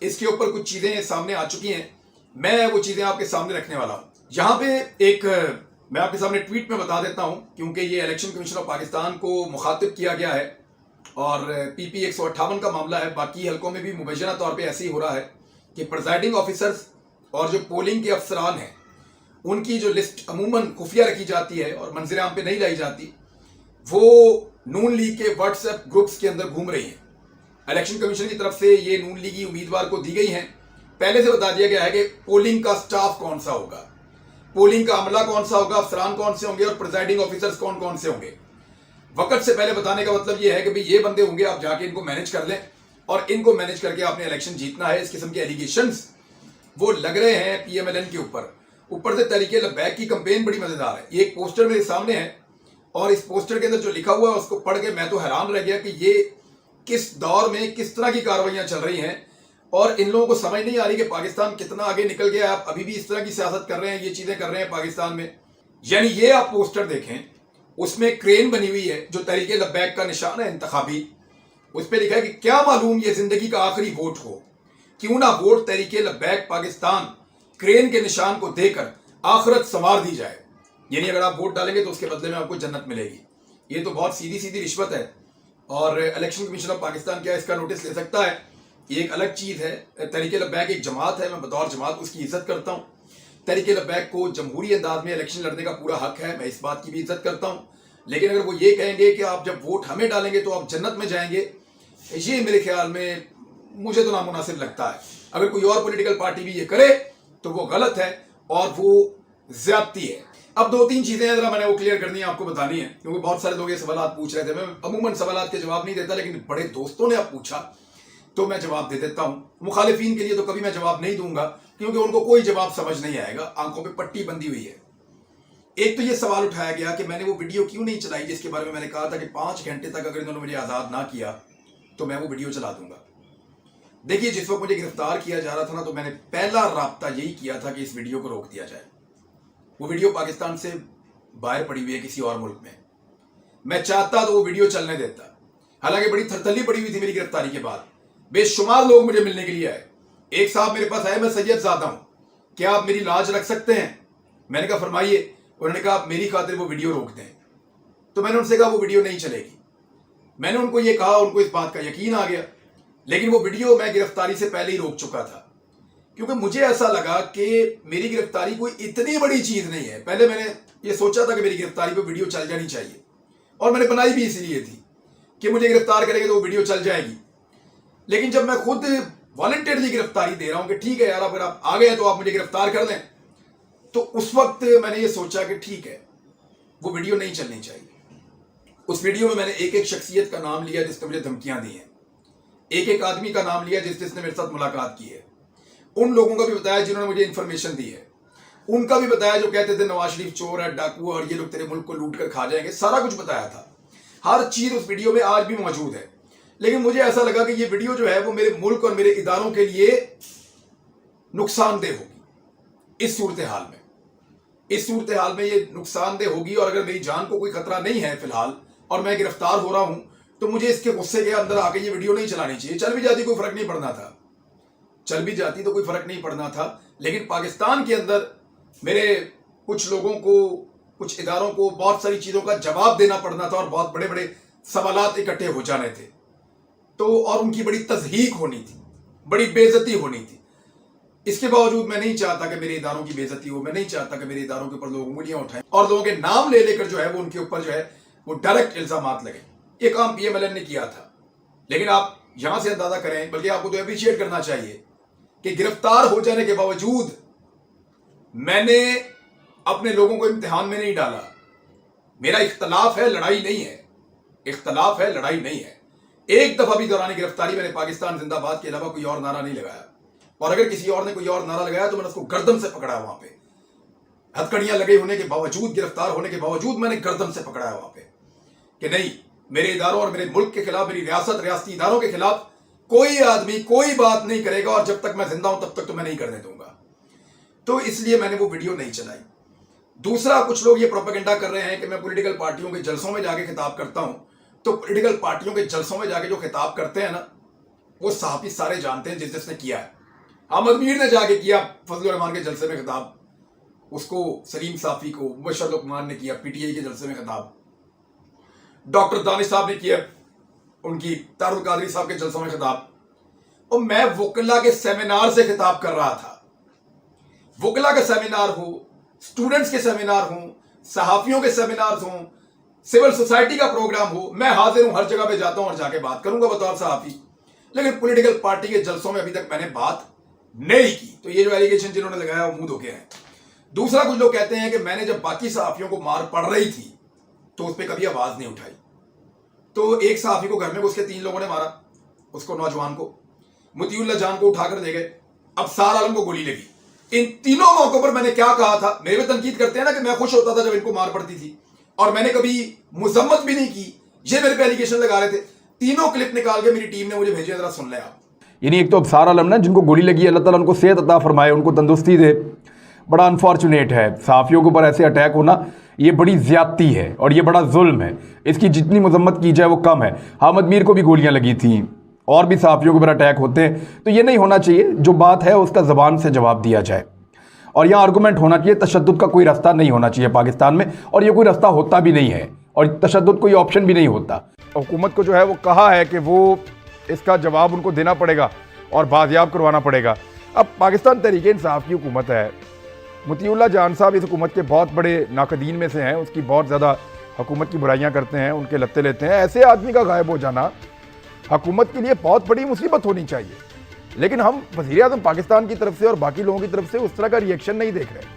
इसके ऊपर कुछ चीजें सामने आ चुकी हैं, मैं वो चीजें आपके सामने रखने वाला हूं। यहां पे एक मैं आपके सामने ट्वीट में बता देता हूं, क्योंकि ये इलेक्शन कमीशन ऑफ पाकिस्तान को मुखातिब किया गया है और पीपी 158 का मामला है। बाकी हलकों में भी मुबैना तौर पर ऐसे ही हो रहा है कि प्रिजाइडिंग ऑफिसर्स और जो पोलिंग के अफसरान हैं उनकी जो लिस्ट अमूमन खुफिया रखी जाती है और मंजर आम पे नहीं लाई जाती, वो नून लीग के व्हाट्सएप ग्रुप्स के अंदर घूम रही है। इलेक्शन कमीशन की तरफ से ये नून लीगी उम्मीदवार को दी गई हैं। पहले से बता दिया गया है कि पोलिंग का स्टाफ कौन सा होगा, पोलिंग का अमला कौन सा होगा, अफसरान कौन से होंगे और प्रिजाइडिंग ऑफिसर्स कौन कौन से होंगे। वक्त से पहले बताने का मतलब ये है कि भाई ये बंदे होंगे, आप जाके इनको मैनेज कर लें और इनको मैनेज करके आपने इलेक्शन जीतना है। इस किस्म के एलिगेशंस वो लग रहे हैं पीएमएलएन के ऊपर से तरीके लबैक की कंपेन बड़ी मजेदार है। ये एक पोस्टर मेरे सामने है और इस पोस्टर के अंदर जो लिखा हुआ है उसको पढ़ के मैं तो हैरान रह गया कि ये किस दौर में किस तरह की कार्रवाइयां चल रही हैं और इन लोगों को समझ नहीं आ रही कि पाकिस्तान कितना आगे निकल गया है। आप अभी भी इस तरह की सियासत कर रहे हैं, ये चीजें कर रहे हैं पाकिस्तान में। यानी ये आप पोस्टर देखें, उसमें क्रेन बनी हुई है जो तरीके लबैक का निशान है इंतखाबी। उस पर लिखा है कि क्या मालूम ये जिंदगी का आखिरी वोट हो, क्यों ना वोट तरीके लबैक पाकिस्तान क्रेन के निशान को देकर आखिरत संवार दी जाए। यानी अगर आप वोट डालेंगे तो उसके बदले में आपको जन्नत मिलेगी। ये तो बहुत सीधी सीधी रिश्वत है और इलेक्शन कमीशन ऑफ पाकिस्तान क्या इसका नोटिस ले सकता है, ये एक अलग चीज है। तरीके लबैक एक जमात है, मैं बतौर जमात उसकी इज्जत करता हूँ। तरीके लबैक को जमहूरी अंदाज में इलेक्शन लड़ने का पूरा हक है, मैं इस बात की भी इज्जत करता हूँ। लेकिन अगर वो ये कहेंगे कि आप जब वोट हमें डालेंगे तो आप जन्नत में जाएंगे, ये मेरे ख्याल में मुझे तो नामुनासिब लगता है। अगर कोई और पॉलिटिकल पार्टी भी ये करे तो वो गलत है और वो ज्यादती है। अब 2-3 चीजें हैं, जरा मैंने वो क्लियर करनी है, आपको बतानी है, क्योंकि बहुत सारे लोग ये सवाल पूछ रहे थे। मैं अमूमन सवाल के जवाब नहीं देता, लेकिन बड़े दोस्तों ने अब पूछा तो मैं जवाब दे देता हूं। मुखालिफिन के लिए तो कभी मैं जवाब नहीं दूंगा, क्योंकि उनको कोई जवाब समझ नहीं आएगा, आंखों पर पट्टी बंधी हुई है। एक तो ये सवाल उठाया गया कि मैंने वो वीडियो क्यों नहीं चलाई जिसके बारे में मैंने कहा था कि 5 घंटे तक अगर इन्होंने मुझे आजाद ना किया तो मैं वो वीडियो चला दूंगा। देखिए, जिस वक्त मुझे गिरफ्तार किया जा रहा था ना, तो मैंने पहला राब्ता यही किया था कि इस वीडियो को रोक दिया जाए। वो वीडियो पाकिस्तान से बाहर पड़ी हुई है किसी और मुल्क में, मैं चाहता तो वो वीडियो चलने देता। हालांकि बड़ी थरथली पड़ी हुई थी मेरी गिरफ्तारी के बाद, बेशुमार लोग मुझे मिलने के लिए आए। एक साहब मेरे पास आए, मैं सैयद ज़ादा हूं, क्या आप मेरी लाज रख सकते हैं? मैंने कहा फरमाइए। उन्होंने कहा आप मेरी खातिर वो वीडियो रोक दें। तो मैंने उनसे कहा वो वीडियो नहीं चलेगी। मैंने उनको ये कहा, उनको इस बात का यकीन आ गया, लेकिन वो वीडियो मैं गिरफ्तारी से पहले ही रोक चुका था, क्योंकि मुझे ऐसा लगा कि मेरी गिरफ्तारी कोई इतनी बड़ी चीज नहीं है। पहले मैंने ये सोचा था कि मेरी गिरफ्तारी पे वीडियो चल जानी चाहिए और मैंने बनाई भी इसलिए थी कि मुझे गिरफ्तार करेंगे तो वो वीडियो चल जाएगी। लेकिन जब मैं खुद वॉलंटियरली गिरफ्तारी दे रहा हूं कि ठीक है यार, अगर आप आ गए तो आप मुझे गिरफ्तार कर लें, तो उस वक्त मैंने ये सोचा कि ठीक है, वो वीडियो नहीं चलनी चाहिए। उस वीडियो में मैंने एक एक शख्सियत का नाम लिया जिसने मुझे धमकियां दी हैं, एक एक आदमी का नाम लिया जिसने मेरे साथ मुलाकात की है, उन लोगों का भी बताया जिन्होंने मुझे इंफॉर्मेशन दी है, उनका भी बताया जो कहते थे नवाज शरीफ चोर है, डाकू है और ये लोग तेरे मुल्क को लूट कर खा जाएंगे। सारा कुछ बताया था, हर चीज उस वीडियो में आज भी मौजूद है। लेकिन मुझे ऐसा लगा कि ये वीडियो जो है वो मेरे मुल्क और मेरे इदारों के लिए नुकसानदेह होगी। इस सूरत हाल में ये नुकसानदेह होगी, और अगर मेरी जान को कोई खतरा नहीं है फिलहाल और मैं गिरफ्तार हो रहा हूं, तो मुझे इसके गुस्से के अंदर आके ये वीडियो नहीं चलानी चाहिए। चल भी जाती कोई फर्क नहीं पड़ना था, लेकिन पाकिस्तान के अंदर मेरे कुछ लोगों को, कुछ इदारों को बहुत सारी चीजों का जवाब देना पड़ना था और बहुत बड़े बड़े सवालात इकट्ठे हो जाने थे, तो और उनकी बड़ी तज़हीक होनी थी, बड़ी बेइज्जती होनी थी। इसके बावजूद मैं नहीं चाहता कि मेरे इदारों की बेइज्जती हो, मैं नहीं चाहता कि मेरे इदारों के ऊपर लोग उंगलियां उठाएं और लोगों के नाम ले लेकर जो है वो उनके ऊपर जो है वो डायरेक्ट इल्जामात लगे। ये काम पीएमएलएन ने किया था, लेकिन आप यहां से अंदाजा करें, बल्कि आपको तो अप्रिशिएट करना चाहिए कि गिरफ्तार हो जाने के बावजूद मैंने अपने लोगों को इम्तिहान में नहीं डाला। मेरा इख्तलाफ है, लड़ाई नहीं है। इख्तलाफ है, लड़ाई नहीं है। एक दफा भी दौरान गिरफ्तारी मैंने पाकिस्तान जिंदाबाद के अलावा कोई और नारा नहीं लगाया, और अगर किसी और ने कोई और नारा लगाया तो मैंने उसको गर्दन से पकड़ा है। वहां पे हथकड़ियां लगे होने के बावजूद, गिरफ्तार होने के बावजूद मैंने गर्दन से पकड़ा है वहां पे कि नहीं, मेरे इदारों और मेरे मुल्क के खिलाफ, मेरी रियासत, रियासती इदारों के खिलाफ कोई आदमी कोई बात नहीं करेगा, और जब तक मैं जिंदा हूं तब तक तो मैं नहीं करने दूंगा। तो इसलिए मैंने वो वीडियो नहीं चलाई। दूसरा, कुछ लोग ये प्रोपेगेंडा कर रहे हैं कि मैं पॉलिटिकल पार्टियों के जलसों में जाके खिताब करता हूं। तो पॉलिटिकल पार्टियों के जलसों में जाके जो खिताब करते हैं ना, वो सहाफी सारे जानते हैं जिसने किया है। अहमद मीर ने जाके किया फजल रहमान के जलसे में खिताब, उसको सलीम साफी को मुबशर लुकमान ने किया पीटीआई के जलसे में खिताब, डॉक्टर दानिश साहब ने किया उनकी तारुल कादरी साहब के जलसों में खिताब, और मैं वकला के सेमिनार से खिताब कर रहा था। वकला का सेमिनार हो, स्टूडेंट्स के सेमिनार हो, सहाफियों के सेमिनार हो, सिविल सोसाइटी का प्रोग्राम हो, मैं हाजिर हूं, हर जगह पे जाता हूं और जाके बात करूंगा बतौर सहाफी। लेकिन पॉलिटिकल पार्टी के जलसों में अभी तक मैंने बात नहीं की। तो ये जो एलिगेशन जिन्होंने लगाया वो मुंह धोखे हैं। दूसरा, कुछ लोग कहते हैं कि मैंने जब बाकी सहाफियों को मार पड़ रही थी तो उस पर कभी आवाज नहीं उठाई। तो एक सहाफी को घर में उसके 3 लोगों ने मारा, उसको, नौजवान को, मुतीउल्लाह जान को उठाकर ले गए, अब सार आलम को गोली लगी। इन तीनों मौकों पर मैंने क्या कहा था? मेरे पे तनकीद करते हैं ना कि मैं खुश होता था जब इनको मार पड़ती थी, और मैंने कभी मुजम्मत भी नहीं की। ये मेरे पे एलिगेशन लगा रहे थे। तीनों क्लिप निकाल के मेरी टीम ने मुझे भेजे, जरा सुन ले आप। यानी एक तो अब सार आलम ना, जिनको गोली लगी, अल्लाह ताला उनको सेहत अता फरमाए, उनको तंदुरुस्ती दे। बड़ा अनफॉर्चुनेट है, सहाफ़ियों के ऊपर ऐसे अटैक होना ये बड़ी ज़्यादती है और ये बड़ा जुल्म है। इसकी जितनी मजम्मत की जाए वो कम है। अहमद मीर को भी गोलियां लगी थी, और भी सहाफ़ियों के ऊपर अटैक होते हैं। तो ये नहीं होना चाहिए। जो बात है उसका ज़बान से जवाब दिया जाए, और यहाँ आर्गूमेंट होना चाहिए। तशद्दुद का कोई रास्ता नहीं होना चाहिए पाकिस्तान में, और ये कोई रास्ता होता भी नहीं है, और तशद्दुद कोई ऑप्शन भी नहीं होता। हुकूमत को जो है वो कहा है कि वो इसका जवाब उनको देना पड़ेगा और बाजियाब करवाना पड़ेगा। अब पाकिस्तान तहरीक इंसाफ की हुकूमत है, मुतीउल्लाह जान साहब इस हुकूमत के बहुत बड़े नाकदीन में से हैं, उसकी बहुत ज़्यादा हुकूमत की बुराइयां करते हैं, उनके लत्ते लेते हैं। ऐसे आदमी का गायब हो जाना हुकूमत के लिए बहुत बड़ी मुसीबत होनी चाहिए। लेकिन हम वज़ीर-ए-आज़म पाकिस्तान की तरफ से और बाकी लोगों की तरफ से उस तरह का रिएक्शन नहीं देख रहे,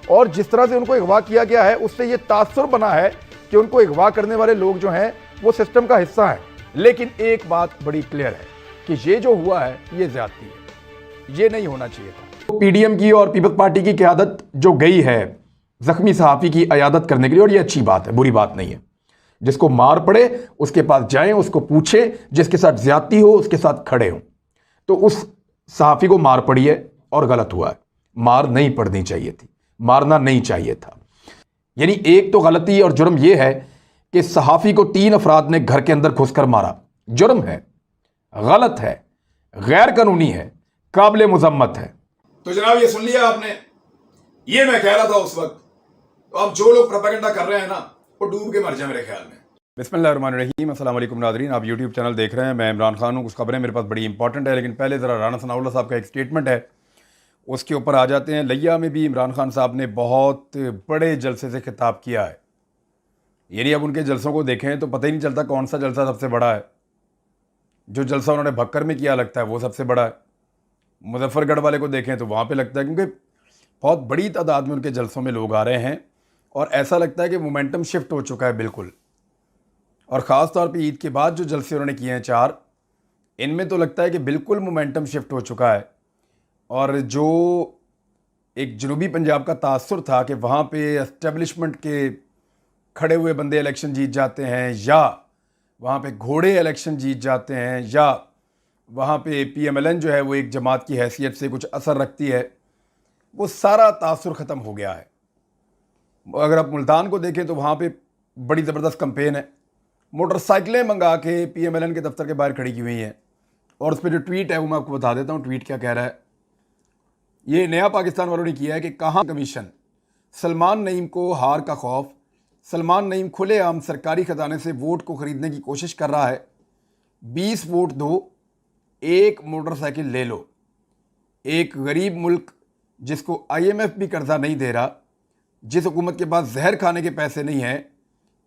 और जिस तरह से उनको अगवा किया गया है उससे ये तासुर बना है कि उनको अगवा करने वाले लोग जो हैं वो सिस्टम का हिस्सा हैं। लेकिन एक बात बड़ी क्लियर है कि ये जो हुआ है ये ज़्यादती है, ये नहीं होना चाहिए था। पीडीएम की और पीपल्स पार्टी की क़यादत जो गई है ज़ख्मी सहाफ़ी की अयादत करने के लिए, और ये अच्छी बात है, बुरी बात नहीं है। जिसको मार पड़े उसके पास जाएं, उसको पूछें, जिसके साथ ज़्यादती हो उसके साथ खड़े हों। तो उस सहाफ़ी को मार पड़ी है और गलत हुआ है, मार नहीं पड़नी चाहिए थी, मारना नहीं चाहिए था। यानी एक तो गलती और जुर्म यह है कि सहाफ़ी को 3 अफराद ने घर के अंदर घुसकर मारा, जुर्म है, गलत है, गैर कानूनी है, काबिल मुज़म्मत है। तो जनाब ये सुन लिया आपने, ये मैं कह रहा था उस वक्त। तो अब जो लोग प्रोपेगेंडा कर रहे हैं ना, वो डूब के मर जाए मेरे ख्याल में। बिस्मिल्लाहिर्रहमानिर्रहीम, अस्सलाम वालेकुम नाज़रीन, आप यूट्यूब चैनल देख रहे हैं। मैं इमरान खान हूँ। कुछ खबरें मेरे पास बड़ी इंपॉर्टेंट है, लेकिन पहले ज़रा राना सनाउल्लाह साहब का एक स्टेटमेंट है, उसके ऊपर आ जाते हैं। लिया में भी इमरान खान साहब ने बहुत बड़े जलसे से खिताब किया है। यानी अब उनके जलसों को देखें तो पता ही नहीं चलता कौन सा जलसा सबसे बड़ा है। जो जलसा उन्होंने भक्कर में किया लगता है वो सबसे बड़ा है। मुजफ्फरगढ़ वाले को देखें तो वहाँ पे लगता है, क्योंकि बहुत बड़ी तादाद में उनके जलसों में लोग आ रहे हैं, और ऐसा लगता है कि मोमेंटम शिफ्ट हो चुका है बिल्कुल। और ख़ास तौर पे ईद के बाद जो जलसे उन्होंने किए हैं 4, इनमें तो लगता है कि बिल्कुल मोमेंटम शिफ्ट हो चुका है। और जो एक जनूबी पंजाब का तासुर था कि वहाँ पे एस्टेब्लिशमेंट के खड़े हुए बंदे इलेक्शन जीत जाते हैं, या वहाँ पे घोड़े इलेक्शन जीत जाते हैं, या वहाँ पे PMLN जो है वो एक जमात की हैसियत से कुछ असर रखती है, वो सारा तासुर ख़त्म हो गया है। अगर आप मुल्तान को देखें तो वहाँ पे बड़ी ज़बरदस्त कैंपेन है, मोटरसाइकिलें मंगा के PMLN के दफ्तर के बाहर खड़ी की हुई हैं। और उस पर जो ट्वीट है वो मैं आपको बता देता हूँ, ट्वीट क्या कह रहा है। ये नया पाकिस्तान वालों ने किया है कि कहाँ कमीशन, सलमान नईम को हार का खौफ, सलमान नईम खुलेआम सरकारी ख़जाने से वोट को ख़रीदने की कोशिश कर रहा है। 20 वोट दो, 1 मोटरसाइकिल ले लो। एक गरीब मुल्क जिसको IMF भी कर्जा नहीं दे रहा, जिस हुकूमत के पास जहर खाने के पैसे नहीं हैं,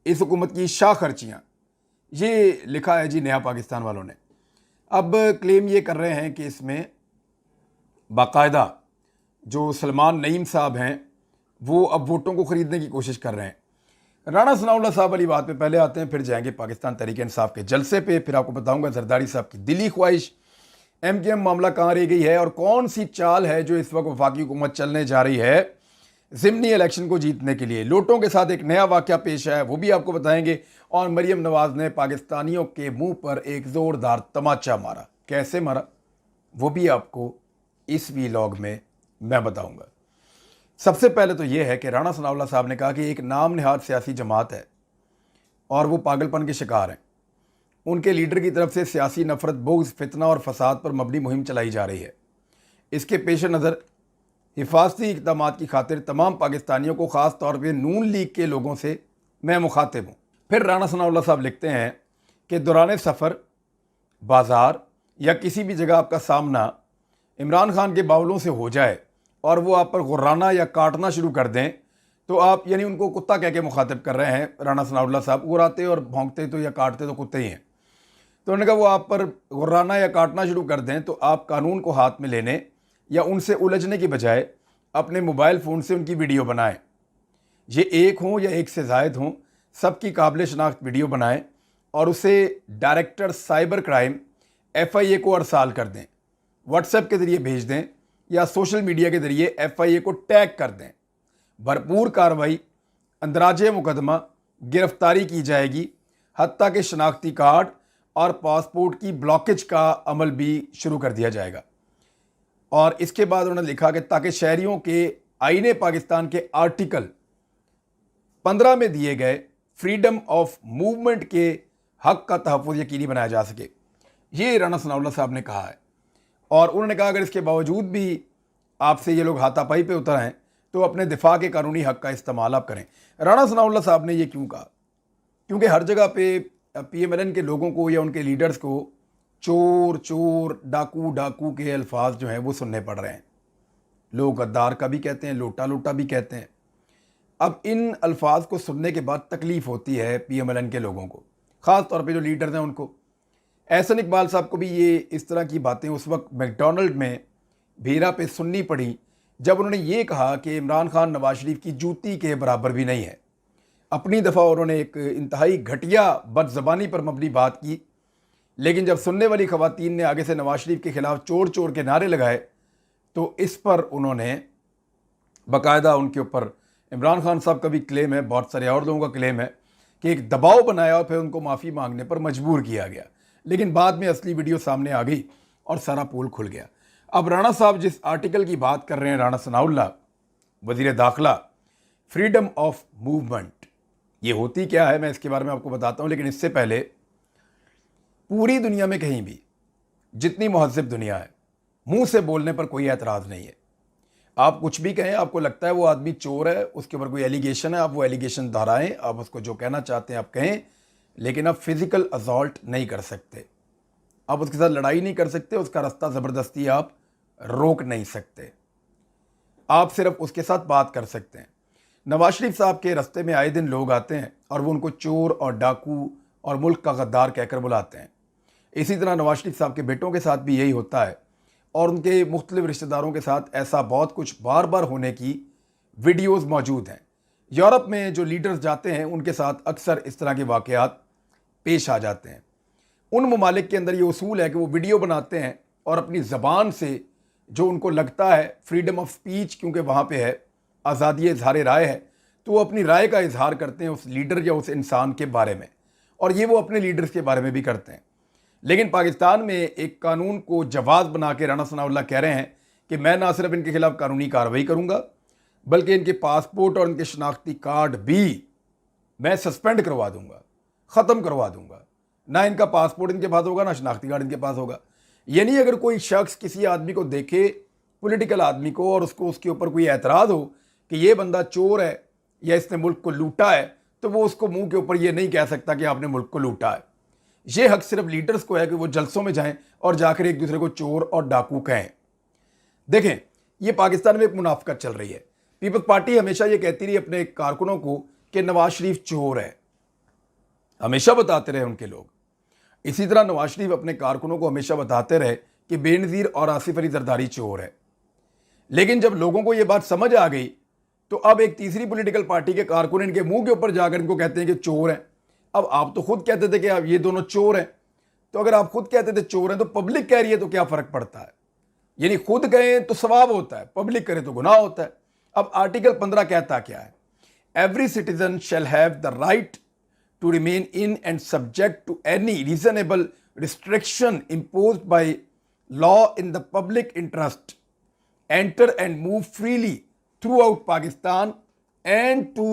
इस हुकूमत की शाह खर्चियाँ, ये लिखा है जी नया पाकिस्तान वालों ने। अब क्लेम ये कर रहे हैं कि इसमें बाकायदा जो सलमान नईम साहब हैं वो अब वोटों को ख़रीदने की कोशिश कर रहे हैं। राणा सनाउल्लाह साहब वाली बात पे पहले आते हैं, फिर जाएंगे पाकिस्तान तहरीक इंसाफ के जलसे पे, फिर आपको बताऊंगा जरदारी साहब की दिली ख्वाहिश, MKM मामला कहाँ रह गई है और कौन सी चाल है जो इस वक्त वफाकी हुकूमत चलने जा रही है ज़िमनी इलेक्शन को जीतने के लिए। लोटों के साथ एक नया वाक़या पेश है, वो भी आपको बताएंगे। और मरियम नवाज़ ने पाकिस्तानियों के मुंह पर एक ज़ोरदार तमाचा मारा, कैसे मारा वो भी आपको इस वीलॉग में मैं बताऊंगा। सबसे पहले तो ये है कि राणा सनाउल्लाह साहब ने कहा कि एक नाम निहाद सियासी जमात है और वो पागलपन के शिकार हैं। उनके लीडर की तरफ से सियासी नफरत, बोग्ज़, फितना और फसाद पर मबनी मुहिम चलाई जा रही है। इसके पेश नज़र हिफाजती इक़दामात की खातिर तमाम पाकिस्तानियों को, ख़ास तौर पर नून लीग के लोगों से मैं मुखातिब हूँ। फिर राणा सनाउल्लाह साहब लिखते हैं कि दौरान सफ़र, बाज़ार या किसी भी जगह आपका सामना इमरान खान के बावलों से हो जाए और वो आप पर गुर्राना या काटना शुरू कर दें, तो आप, यानी उनको कुत्ता कह के मुखातिब कर रहे हैं राणा सनाउल्लाह साहब, गुर्राते और भौंकते तो या काटते तो कुत्ते ही हैं। तो उन्होंने कहा वो आप पर गुर्राना या काटना शुरू कर दें तो आप कानून को हाथ में लेने या उनसे उलझने की बजाय अपने मोबाइल फ़ोन से उनकी वीडियो बनाएं। ये एक हों या एक से ज़ायद हों, सबकी काबिल शनाख्त वीडियो बनाएं और उसे डायरेक्टर साइबर क्राइम FIA को अरसाल कर दें, व्हाट्सएप के ज़रिए भेज दें या सोशल मीडिया के ज़रिए FIA को टैग कर दें। भरपूर कार्रवाई, अंदराजे मुकदमा, गिरफ्तारी की जाएगी, हत्ता के शनाख्ती कार्ड और पासपोर्ट की ब्लॉकेज का अमल भी शुरू कर दिया जाएगा। और इसके बाद उन्होंने लिखा कि ताकि शहरियों के आईने पाकिस्तान के आर्टिकल 15 में दिए गए फ्रीडम ऑफ मूवमेंट के हक का तहफ़्फ़ुज़ यकीनी बनाया जा सके। ये राणा सनाउल्लाह साहब ने कहा है। और उन्होंने कहा अगर इसके बावजूद भी आपसे ये लोग हाथापाई पे उतर आएँ तो अपने दिफा के कानूनी हक का इस्तेमाल आप करें। राणा सनाउल्लाह साहब ने ये क्यों कहा? क्योंकि हर जगह पे PMLN के लोगों को या उनके लीडर्स को चोर चोर, डाकू डाकू के अल्फाज जो हैं वो सुनने पड़ रहे हैं। लोग गद्दार का भी कहते हैं, लोटा लोटा भी कहते हैं। अब इन अल्फाज को सुनने के बाद तकलीफ़ होती है PMLN के लोगों को, ख़ास तौर पे जो लीडर्स हैं उनको। एहसन इकबाल साहब को भी ये इस तरह की बातें उस वक्त मैकडॉनल्ड में भीरा पे सुननी पड़ी जब उन्होंने ये कहा कि इमरान खान नवाज शरीफ की जूती के बराबर भी नहीं है। अपनी दफ़ा उन्होंने एक इंतहाई घटिया बदज़बानी पर मबनी बात की, लेकिन जब सुनने वाली ख़वातीन ने आगे से नवाज शरीफ के ख़िलाफ़ चोर चोर के नारे लगाए तो इस पर उन्होंने बाकायदा उनके ऊपर, इमरान खान साहब का भी क्लेम है, बहुत सारे और लोगों का क्लेम है कि एक दबाव बनाया और फिर उनको माफ़ी मांगने पर मजबूर किया गया। लेकिन बाद में असली वीडियो सामने आ गई और सारा पोल खुल गया। अब राणा साहब जिस आर्टिकल की बात कर रहे हैं, राणा सनाउल्लाह, वज़ीर दाखिला, फ्रीडम ऑफ मूवमेंट, ये होती क्या है मैं इसके बारे में आपको बताता हूँ। लेकिन इससे पहले पूरी दुनिया में कहीं भी, जितनी महज़्ज़ब दुनिया है, मुंह से बोलने पर कोई एतराज़ नहीं है। आप कुछ भी कहें, आपको लगता है वो आदमी चोर है, उसके ऊपर कोई एलिगेशन है, आप वो एलिगेशन दोहराएं, आप उसको जो कहना चाहते हैं आप कहें, लेकिन आप फिज़िकल असॉल्ट नहीं कर सकते, आप उसके साथ लड़ाई नहीं कर सकते, उसका रास्ता ज़बरदस्ती आप रोक नहीं सकते, आप सिर्फ उसके साथ बात कर सकते हैं। नवाज शरीफ साहब के रास्ते में आए दिन लोग आते हैं और वो उनको चोर और डाकू और मुल्क का गद्दार कहकर बुलाते हैं। इसी तरह नवाज शरीफ साहब के बेटों के साथ भी यही होता है और उनके मुख्तलिफ रिश्तेदारों के साथ ऐसा बहुत कुछ बार बार होने की वीडियोज़ मौजूद हैं। यूरोप में जो लीडर्स जाते हैं उनके साथ अक्सर इस तरह के वाक़यात पेश आ जाते हैं। उन ममालिक के अंदर ये उसूल है कि वो वीडियो बनाते हैं और अपनी ज़बान से जो उनको लगता है, फ्रीडम ऑफ स्पीच क्योंकि वहाँ पे है, आज़ादी इजहार राय है, तो वो अपनी राय का इजहार करते हैं उस लीडर या उस इंसान के बारे में, और ये वो अपने लीडर्स के बारे में भी करते हैं। लेकिन पाकिस्तान में एक कानून को जवाज़ बना के राणा सनाउल्लाह कह रहे हैं कि मैं ना सिर्फ इनके खिलाफ़ कानूनी कार्रवाई करूँगा बल्कि इनके पासपोर्ट और इनके शनाख्ती कार्ड भी मैं सस्पेंड करवा दूँगा, ख़त्म करवा दूँगा। ना इनका पासपोर्ट इनके पास होगा, ना शनाख्ती कार्ड इनके पास होगा। यानी अगर कोई शख्स किसी आदमी को देखे, पॉलिटिकल आदमी को, और उसको उसके ऊपर कोई एतराज़ हो कि ये बंदा चोर है या इसने मुल्क को लूटा है, तो वो उसको मुंह के ऊपर ये नहीं कह सकता कि आपने मुल्क को लूटा है। ये हक सिर्फ लीडर्स को है कि वो जलसों में जाएं और जाकर एक दूसरे को चोर और डाकू कहें। देखें, ये पाकिस्तान में एक मुनाफिकत चल रही है। पीपल्स पार्टी हमेशा ये कहती रही अपने कारकुनों को कि नवाज शरीफ चोर है, हमेशा बताते रहे उनके लोग। इसी तरह नवाज शरीफ अपने कारकुनों को हमेशा बताते रहे कि बेनज़ीर और आसिफ अली जरदारी चोर है। लेकिन जब लोगों को ये बात समझ आ गई तो अब एक तीसरी पॉलिटिकल पार्टी के कारकुन इनके मुंह के ऊपर जाकर इनको कहते हैं कि चोर हैं। अब आप तो खुद कहते थे कि अब ये दोनों चोर हैं, तो अगर आप खुद कहते थे चोर हैं तो पब्लिक कह रही है तो क्या फर्क पड़ता है? यानी खुद कहें तो सवाब होता है, पब्लिक करे तो गुनाह होता है। अब आर्टिकल 15 कहता क्या है? Every citizen shall have the right to remain in and subject to any reasonable restriction imposed by law in the public interest, enter and move freely throughout Pakistan and to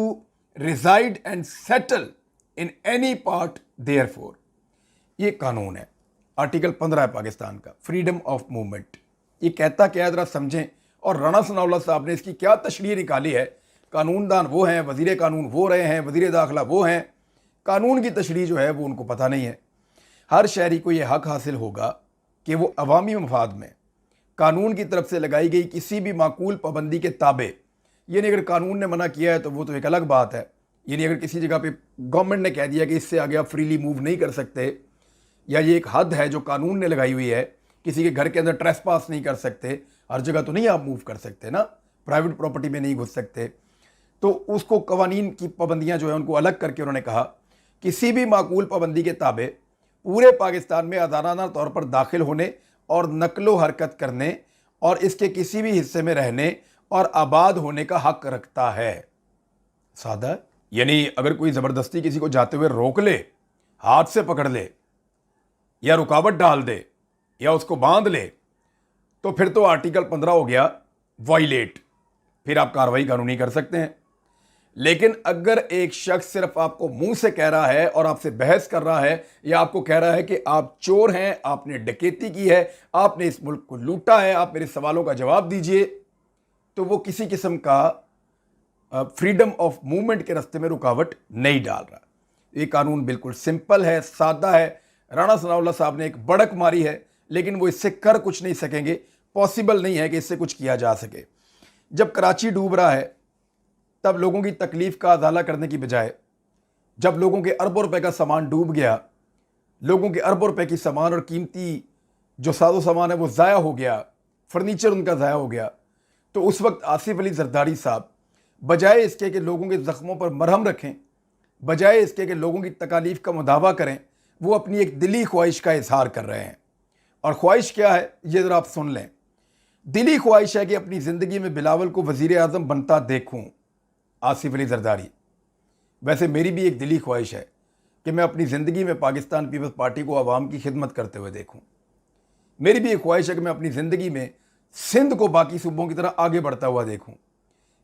reside and settle in any part therefore। ये कानून है, article 15 है पाकिस्तान का, freedom of movement. ये कहता क्या है जरा समझें। और राणा सनाउल्लाह साहब ने इसकी क्या तशरीह निकाली है। कानूनदान वो हैं, वजीर कानून वो रहे हैं, वजीर दाखिला वो हैं, कानून की तशरीह जो है वो उनको पता नहीं है। हर शहरी को ये हक हासिल होगा कि वो अवामी मफाद में कानून की तरफ से लगाई गई किसी भी माकूल पाबंदी के ताबे, यानी अगर कानून ने मना किया है तो वो तो एक अलग बात है। यानी अगर किसी जगह पे गवर्नमेंट ने कह दिया कि इससे आगे आप फ्रीली मूव नहीं कर सकते, या ये एक हद है जो कानून ने लगाई हुई है, किसी के घर के अंदर ट्रेसपास नहीं कर सकते, हर जगह तो नहीं आप मूव कर सकते ना, प्राइवेट प्रॉपर्टी में नहीं घुस सकते, तो उसको कवानीन की पाबंदियां जो है उनको अलग करके उन्होंने कहा किसी भी माकूल पाबंदी के ताबे पूरे पाकिस्तान में आज़ादाना तौर पर दाखिल होने और नकलो हरकत करने और इसके किसी भी हिस्से में रहने और आबाद होने का हक रखता है। सादा, यानी अगर कोई ज़बरदस्ती किसी को जाते हुए रोक ले, हाथ से पकड़ ले या रुकावट डाल दे या उसको बांध ले, तो फिर तो आर्टिकल 15 हो गया वायलेट, फिर आप कार्रवाई कानूनी कर सकते हैं। लेकिन अगर एक शख्स सिर्फ आपको मुंह से कह रहा है और आपसे बहस कर रहा है या आपको कह रहा है कि आप चोर हैं, आपने डकैती की है, आपने इस मुल्क को लूटा है, आप मेरे सवालों का जवाब दीजिए, तो वो किसी किस्म का फ्रीडम ऑफ मूवमेंट के रास्ते में रुकावट नहीं डाल रहा। ये कानून बिल्कुल सिंपल है, सादा है। राणा सनाउल्लाह साहब ने एक बड़क मारी है, लेकिन वो इससे कर कुछ नहीं सकेंगे, पॉसिबल नहीं है कि इससे कुछ किया जा सके। जब कराची डूब रहा है तब लोगों की तकलीफ का अजाला करने की बजाय, जब लोगों के अरबों रुपए का सामान डूब गया, लोगों के अरबों रुपए की सामान और कीमती जो साजो सामान है वो ज़ाया हो गया, फर्नीचर उनका ज़ाया हो गया, तो उस वक्त आसिफ अली जरदारी साहब बजाय इसके कि लोगों के ज़ख्मों पर मरहम रखें, बजाय इसके कि लोगों की तकालीफ का मुदावा करें, वो अपनी एक दिली ख्वाहिश का इजहार कर रहे हैं। और ख्वाहिश क्या है ये ज़रा आप सुन लें। दिली ख्वाहिश है कि अपनी ज़िंदगी में बिलावल को वज़ीर आज़म बनता देखूं। आसिफ अली जरदारी, वैसे मेरी भी एक दिली ख्वाहिश है कि मैं अपनी ज़िंदगी में पाकिस्तान पीपल्स पार्टी को आवाम की खिदमत करते हुए देखूं। मेरी भी एक ख्वाहिश है कि मैं अपनी ज़िंदगी में सिंध को बाकी सूबों की तरह आगे बढ़ता हुआ देखूं।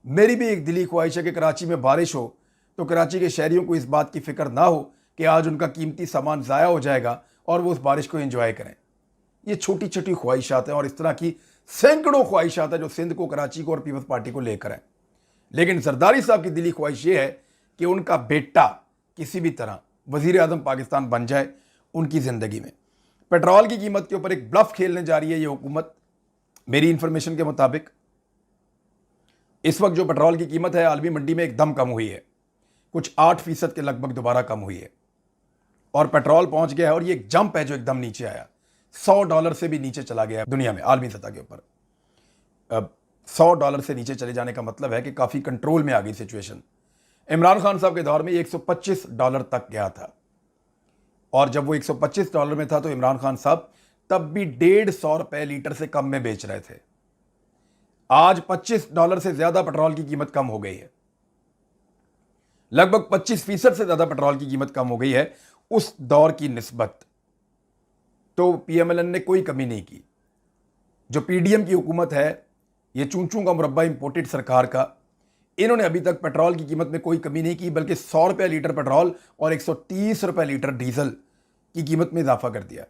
मेरी भी एक दिली ख्वाहिश है कि कराची में बारिश हो तो कराची के शहरियों को इस बात की फ़िक्र ना हो कि आज उनका कीमती सामान ज़ाया हो जाएगा और वो उस बारिश को एंजॉय करें। ये छोटी छोटी ख्वाहिशात हैं और इस तरह की सैकड़ों ख्वाहिशात हैं जो सिंध को, कराची को और पीपल्स पार्टी को लेकर हैं। लेकिन जरदारी साहब की दिली ख्वाहिश ये है कि उनका बेटा किसी भी तरह वज़ीर आज़म पाकिस्तान बन जाए उनकी ज़िंदगी में। पेट्रोल की कीमत के ऊपर एक ब्लफ खेलने जा रही है ये हुकूमत। मेरी इंफॉर्मेशन के मुताबिक इस वक्त जो पेट्रोल की कीमत है आलमी मंडी में एकदम कम हुई है, कुछ 8% के लगभग दोबारा कम हुई है और पेट्रोल पहुंच गया है। और ये एक जंप है जो एकदम नीचे आया, $100 से भी नीचे चला गया है दुनिया में आलमी सतह के ऊपर। अब $100 से नीचे चले जाने का मतलब है कि काफ़ी कंट्रोल में आ गई सिचुएशन। इमरान खान साहब के दौर में ये $125 तक गया था और जब वो $125 में था तो इमरान खान साहब तब भी $150 लीटर से कम में बेच रहे थे। आज $25 से ज़्यादा पेट्रोल की कीमत कम हो गई है, लगभग 25% से ज़्यादा पेट्रोल की कीमत कम हो गई है उस दौर की निस्बत। तो PMLN ने कोई कमी नहीं की। जो PDM की हुकूमत है, ये चूंचू का मुरब्बा इंपोर्टेड सरकार का, इन्होंने अभी तक पेट्रोल की कीमत में कोई कमी नहीं की, बल्कि ₹100 लीटर पेट्रोल और ₹130 लीटर डीजल की कीमत में इजाफा कर दिया।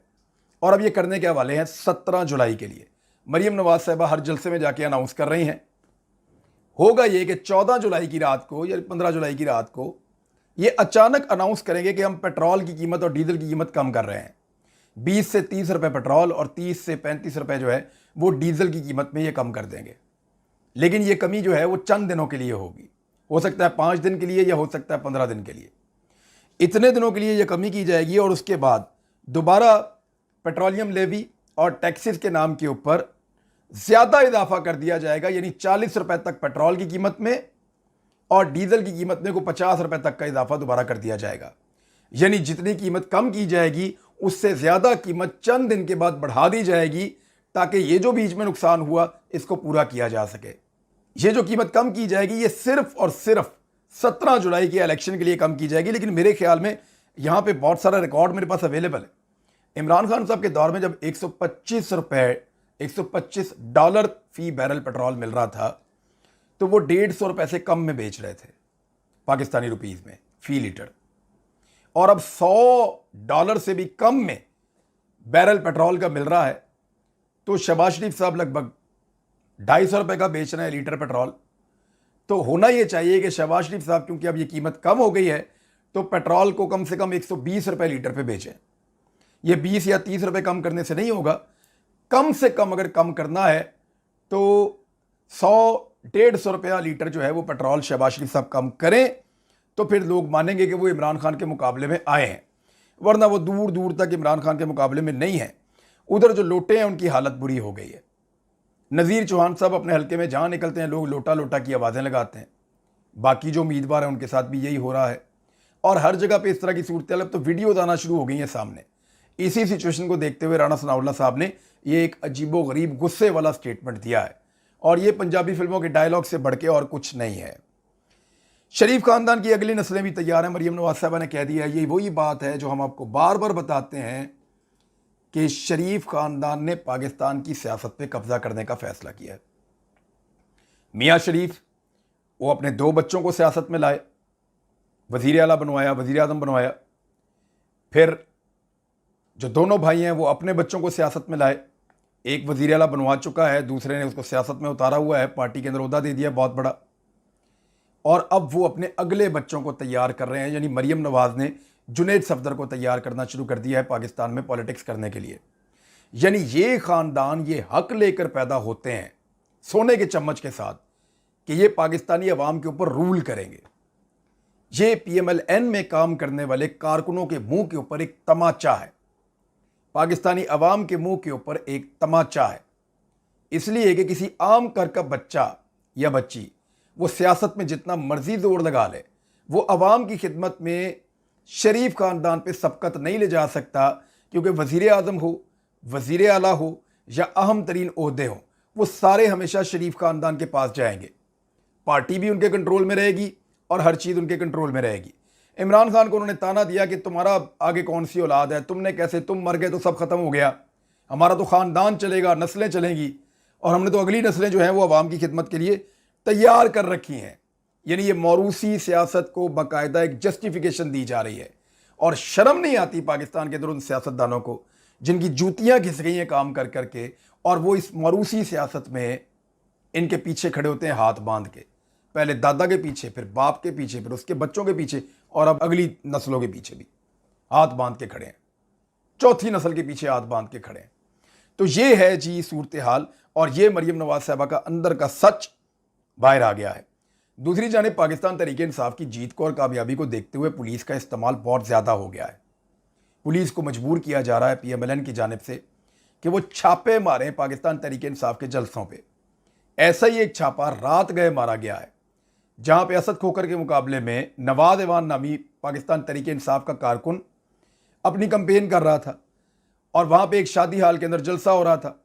और अब ये करने के हवाले हैं 17 जुलाई के लिए। मरीम नवाज साहिबा हर जलसे में जाके अनाउंस कर रही हैं। होगा ये कि 14 जुलाई की रात को या 15 जुलाई की रात को ये अचानक अनाउंस करेंगे कि हम पेट्रोल की कीमत और डीजल की कीमत कम कर रहे हैं। 20 से 30 रुपए पेट्रोल और 30 से 35 रुपए जो है वो डीजल की कीमत में ये कम कर देंगे। लेकिन ये कमी जो है वो चंद दिनों के लिए होगी, हो सकता है 5 दिन के लिए या हो सकता है 15 दिन के लिए। इतने दिनों के लिए ये कमी की जाएगी और उसके बाद दोबारा पेट्रोलियम लेवी और टैक्सेस के नाम के ऊपर ज़्यादा इजाफा कर दिया जाएगा, यानी 40 रुपए तक पेट्रोल की कीमत में और डीजल की कीमत में को 50 रुपए तक का इजाफा दोबारा कर दिया जाएगा। यानी जितनी कीमत कम की जाएगी उससे ज़्यादा कीमत चंद दिन के बाद बढ़ा दी जाएगी, ताकि ये जो बीच में नुकसान हुआ इसको पूरा किया जा सके। ये जो कीमत कम की जाएगी ये सिर्फ और सिर्फ 17 जुलाई के इलेक्शन के लिए कम की जाएगी। लेकिन मेरे ख्याल में यहाँ पे बहुत सारा रिकॉर्ड मेरे पास अवेलेबल है। इमरान खान साहब के दौर में जब 125 रुपए, $125 फी बैरल पेट्रोल मिल रहा था, तो वो 150 रुपए से कम में बेच रहे थे पाकिस्तानी रुपीस में फी लीटर। और अब $100 से भी कम में बैरल पेट्रोल का मिल रहा है। तो शहबाज शरीफ साहब लगभग 250 रुपए का बेच रहे हैं लीटर पेट्रोल। तो होना यह चाहिए कि शहबाज शरीफ साहब, क्योंकि अब ये कीमत कम हो गई है, तो पेट्रोल को कम से कम 120 रुपए लीटर पे बेचें। ये 20 या 30 रुपए कम करने से नहीं होगा। कम से कम अगर कम करना है तो 100-150 रुपया लीटर जो है वो पेट्रोल शहबाज शरीफ साहब कम करें, तो फिर लोग मानेंगे कि वो इमरान खान के मुकाबले में आए हैं। वरना वो दूर दूर तक इमरान खान के मुकाबले में नहीं है। उधर जो लोटे हैं उनकी हालत बुरी हो गई है। नज़ीर चौहान साहब अपने हल्के में जहाँ निकलते हैं लोग लोटा लोटा की आवाज़ें लगाते हैं। बाकी जो उम्मीदवार हैं उनके साथ भी यही हो रहा है। और हर जगह पे इस तरह की सूरत हाल, अब तो वीडियोज़ आना शुरू हो गई हैं सामने। इसी सिचुएशन को देखते हुए राणा सनाउल्लाह साहब ने ये एक अजीबो गरीब गुस्से वाला स्टेटमेंट दिया है। और ये पंजाबी फिल्मों के डायलॉग से बढ़ के और कुछ नहीं है। शरीफ खानदान की अगली नस्लें भी तैयार हैं। मरियम नवाज साहबा ने कह दिया है, ये वही बात है जो हम आपको बार बार बताते हैं कि शरीफ खानदान ने पाकिस्तान की सियासत पे कब्जा करने का फैसला किया है। मियाँ शरीफ वो अपने 2 बच्चों को सियासत में लाए, वज़ीर आला बनवाया, वज़ीर आज़म बनवाया। फिर जो दोनों भाई हैं वो अपने बच्चों को सियासत में लाए। एक वज़ीर आला बनवा चुका है, दूसरे ने उसको सियासत में उतारा हुआ है, पार्टी के अंदर ओहदा दे दिया बहुत बड़ा। और अब वो अपने अगले बच्चों को तैयार कर रहे हैं। यानी मरियम नवाज ने जुनैद सफदर को तैयार करना शुरू कर दिया है पाकिस्तान में पॉलिटिक्स करने के लिए। यानी ये ख़ानदान ये हक लेकर पैदा होते हैं सोने के चम्मच के साथ कि ये पाकिस्तानी अवाम के ऊपर रूल करेंगे। ये PMLN में काम करने वाले कारकुनों के मुंह के ऊपर एक तमाचा है, पाकिस्तानी अवाम के मुंह के ऊपर एक तमाचा है। इसलिए कि किसी आम घर का बच्चा या बच्ची वो सियासत में जितना मर्जी जोर लगा ले, वो अवाम की खिदमत में शरीफ खानदान पे सबकत नहीं ले जा सकता। क्योंकि वज़ीर आज़म हो, वज़ीर आला हो या अहम तरीन ओहदे हों, वो सारे हमेशा शरीफ खानदान के पास जाएंगे। पार्टी भी उनके कंट्रोल में रहेगी और हर चीज़ उनके कंट्रोल में रहेगी। इमरान खान को उन्होंने ताना दिया कि तुम्हारा आगे कौन सी औलाद है, तुमने कैसे, तुम मर गए तो सब खत्म हो गया, हमारा तो ख़ानदान चलेगा, नस्लें चलेंगी, और हमने तो अगली नस्लें जो हैं वो अवाम की खिदमत के लिए तैयार कर रखी हैं। यानी ये मौरूसी सियासत को बाकायदा एक जस्टिफिकेशन दी जा रही है। और शर्म नहीं आती पाकिस्तान के अंदर उन सियासतदानों को जिनकी जूतियाँ घिस गई हैं काम कर करके, और वो इस मौरूसी सियासत में इनके पीछे खड़े होते हैं हाथ बांध के। पहले दादा के पीछे, फिर बाप के पीछे, फिर उसके बच्चों के पीछे, और अब अगली नस्लों के पीछे भी हाथ बांध के खड़े हैं। चौथी नस्ल के पीछे हाथ बांध के खड़े हैं। तो ये है जी सूरत हाल, और ये मरियम नवाज साहबा का अंदर का सच बाहर आ गया है। दूसरी जानिब पाकिस्तान तहरीक इंसाफ की जीत को और कामयाबी को देखते हुए पुलिस का इस्तेमाल बहुत ज़्यादा हो गया है। पुलिस को मजबूर किया जा रहा है PMLN की जानिब से कि वो छापे मारें पाकिस्तान तहरीक इंसाफ के जलसों पे। ऐसा ही एक छापा रात गए मारा गया है, जहाँ पे असद खोखर के मुकाबले में नवाज ऐवान नामी पाकिस्तान तहरीक इंसाफ का कारकुन अपनी कंपेन कर रहा था, और वहाँ पे एक शादी हाल के अंदर जलसा हो रहा था।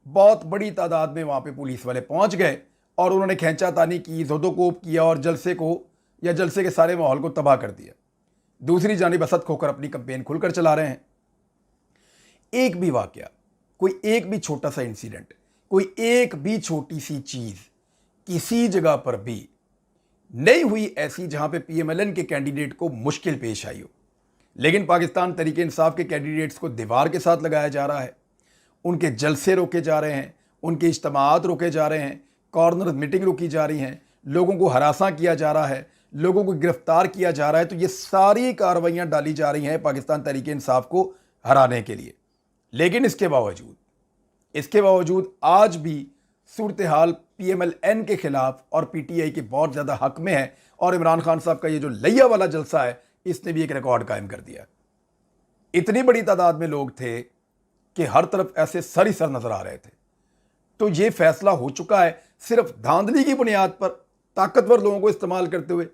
बहुत बड़ी तादाद में वहाँ पे पुलिस वाले पहुँच गए और उन्होंने खींचातानी की, ज़ोदोकोप किया और जलसे को या जलसे के सारे माहौल को तबाह कर दिया। दूसरी जानिब असद खोखर अपनी कंपेन खुलकर चला रहे हैं। एक भी वाकया, कोई एक भी छोटा सा इंसिडेंट, कोई एक भी छोटी सी चीज़ किसी जगह पर भी नहीं हुई ऐसी जहाँ पे PMLN के कैंडिडेट को मुश्किल पेश आई हो। लेकिन पाकिस्तान तहरीक इंसाफ के कैंडिडेट्स को दीवार के साथ लगाया जा रहा है, उनके जलसे रोके जा रहे हैं, उनके इज्तिमात रोके जा रहे हैं, कॉर्नर मीटिंग रोकी जा रही हैं, लोगों को हरासा किया जा रहा है, लोगों को गिरफ्तार किया जा रहा है। तो ये सारी कार्रवाइयाँ डाली जा रही हैं पाकिस्तान तहरीक इंसाफ को हराने के लिए। लेकिन इसके बावजूद आज भी सूरत हाल PMLN के खिलाफ और PTI के बहुत ज़्यादा हक में है। और इमरान खान साहब का ये जो लैया वाला जलसा है, इसने भी एक रिकॉर्ड कायम कर दिया। इतनी बड़ी तादाद में लोग थे कि हर तरफ ऐसे सर ही सर नजर आ रहे थे। तो ये फैसला हो चुका है सिर्फ धांधली की बुनियाद पर ताकतवर लोगों को इस्तेमाल करते हुए।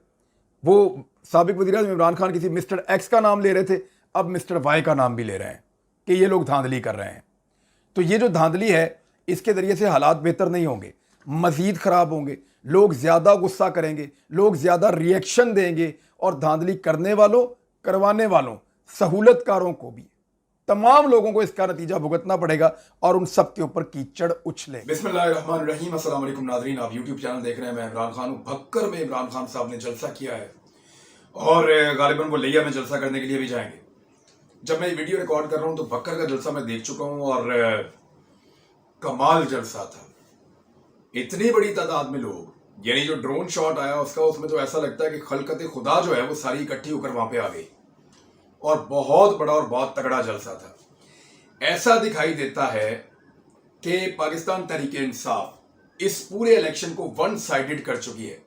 वो साबिक वज़ीर-ए-आज़म इमरान खान किसी मिस्टर एक्स का नाम ले रहे थे, अब मिस्टर वाई का नाम भी ले रहे हैं कि ये लोग धांधली कर रहे हैं। तो ये जो धांधली है, इसके ज़रिए से हालात बेहतर नहीं होंगे, मज़ीद ख़राब होंगे, लोग ज़्यादा गुस्सा करेंगे, लोग ज़्यादा रिएक्शन देंगे और धांधली करने वालों, करवाने वालों, सहूलतकारों को भी, तमाम लोगों को इसका नतीजा भुगतना पड़ेगा और उन सब के ऊपर कीचड़ उछले। बिस्मिल्लाहिर्रहमानिर्रहीम, अस्सलाम वालेकुम नाज़रीन, आप यूट्यूब चैनल देख रहे हैं। मैं इमरान खान हूँ। भक्कर में इमरान खान साहब ने जलसा किया है और गालिबन वो लिया में जलसा करने के लिए भी जाएंगे। जब मैं ये वीडियो रिकॉर्ड कर रहा हूँ तो भक्कर का जलसा मैं देख चुका हूँ और कमाल जलसा था। इतनी बड़ी तादाद में लोग, यानी जो ड्रोन शॉट आया उसका, उसमें तो ऐसा लगता है कि खलकत खुदा जो है वो सारी इकट्ठी होकर वहां पे आ गई और बहुत बड़ा और बहुत तगड़ा जलसा था। ऐसा दिखाई देता है कि पाकिस्तान तहरीक इंसाफ इस पूरे इलेक्शन को वन साइडेड कर चुकी है।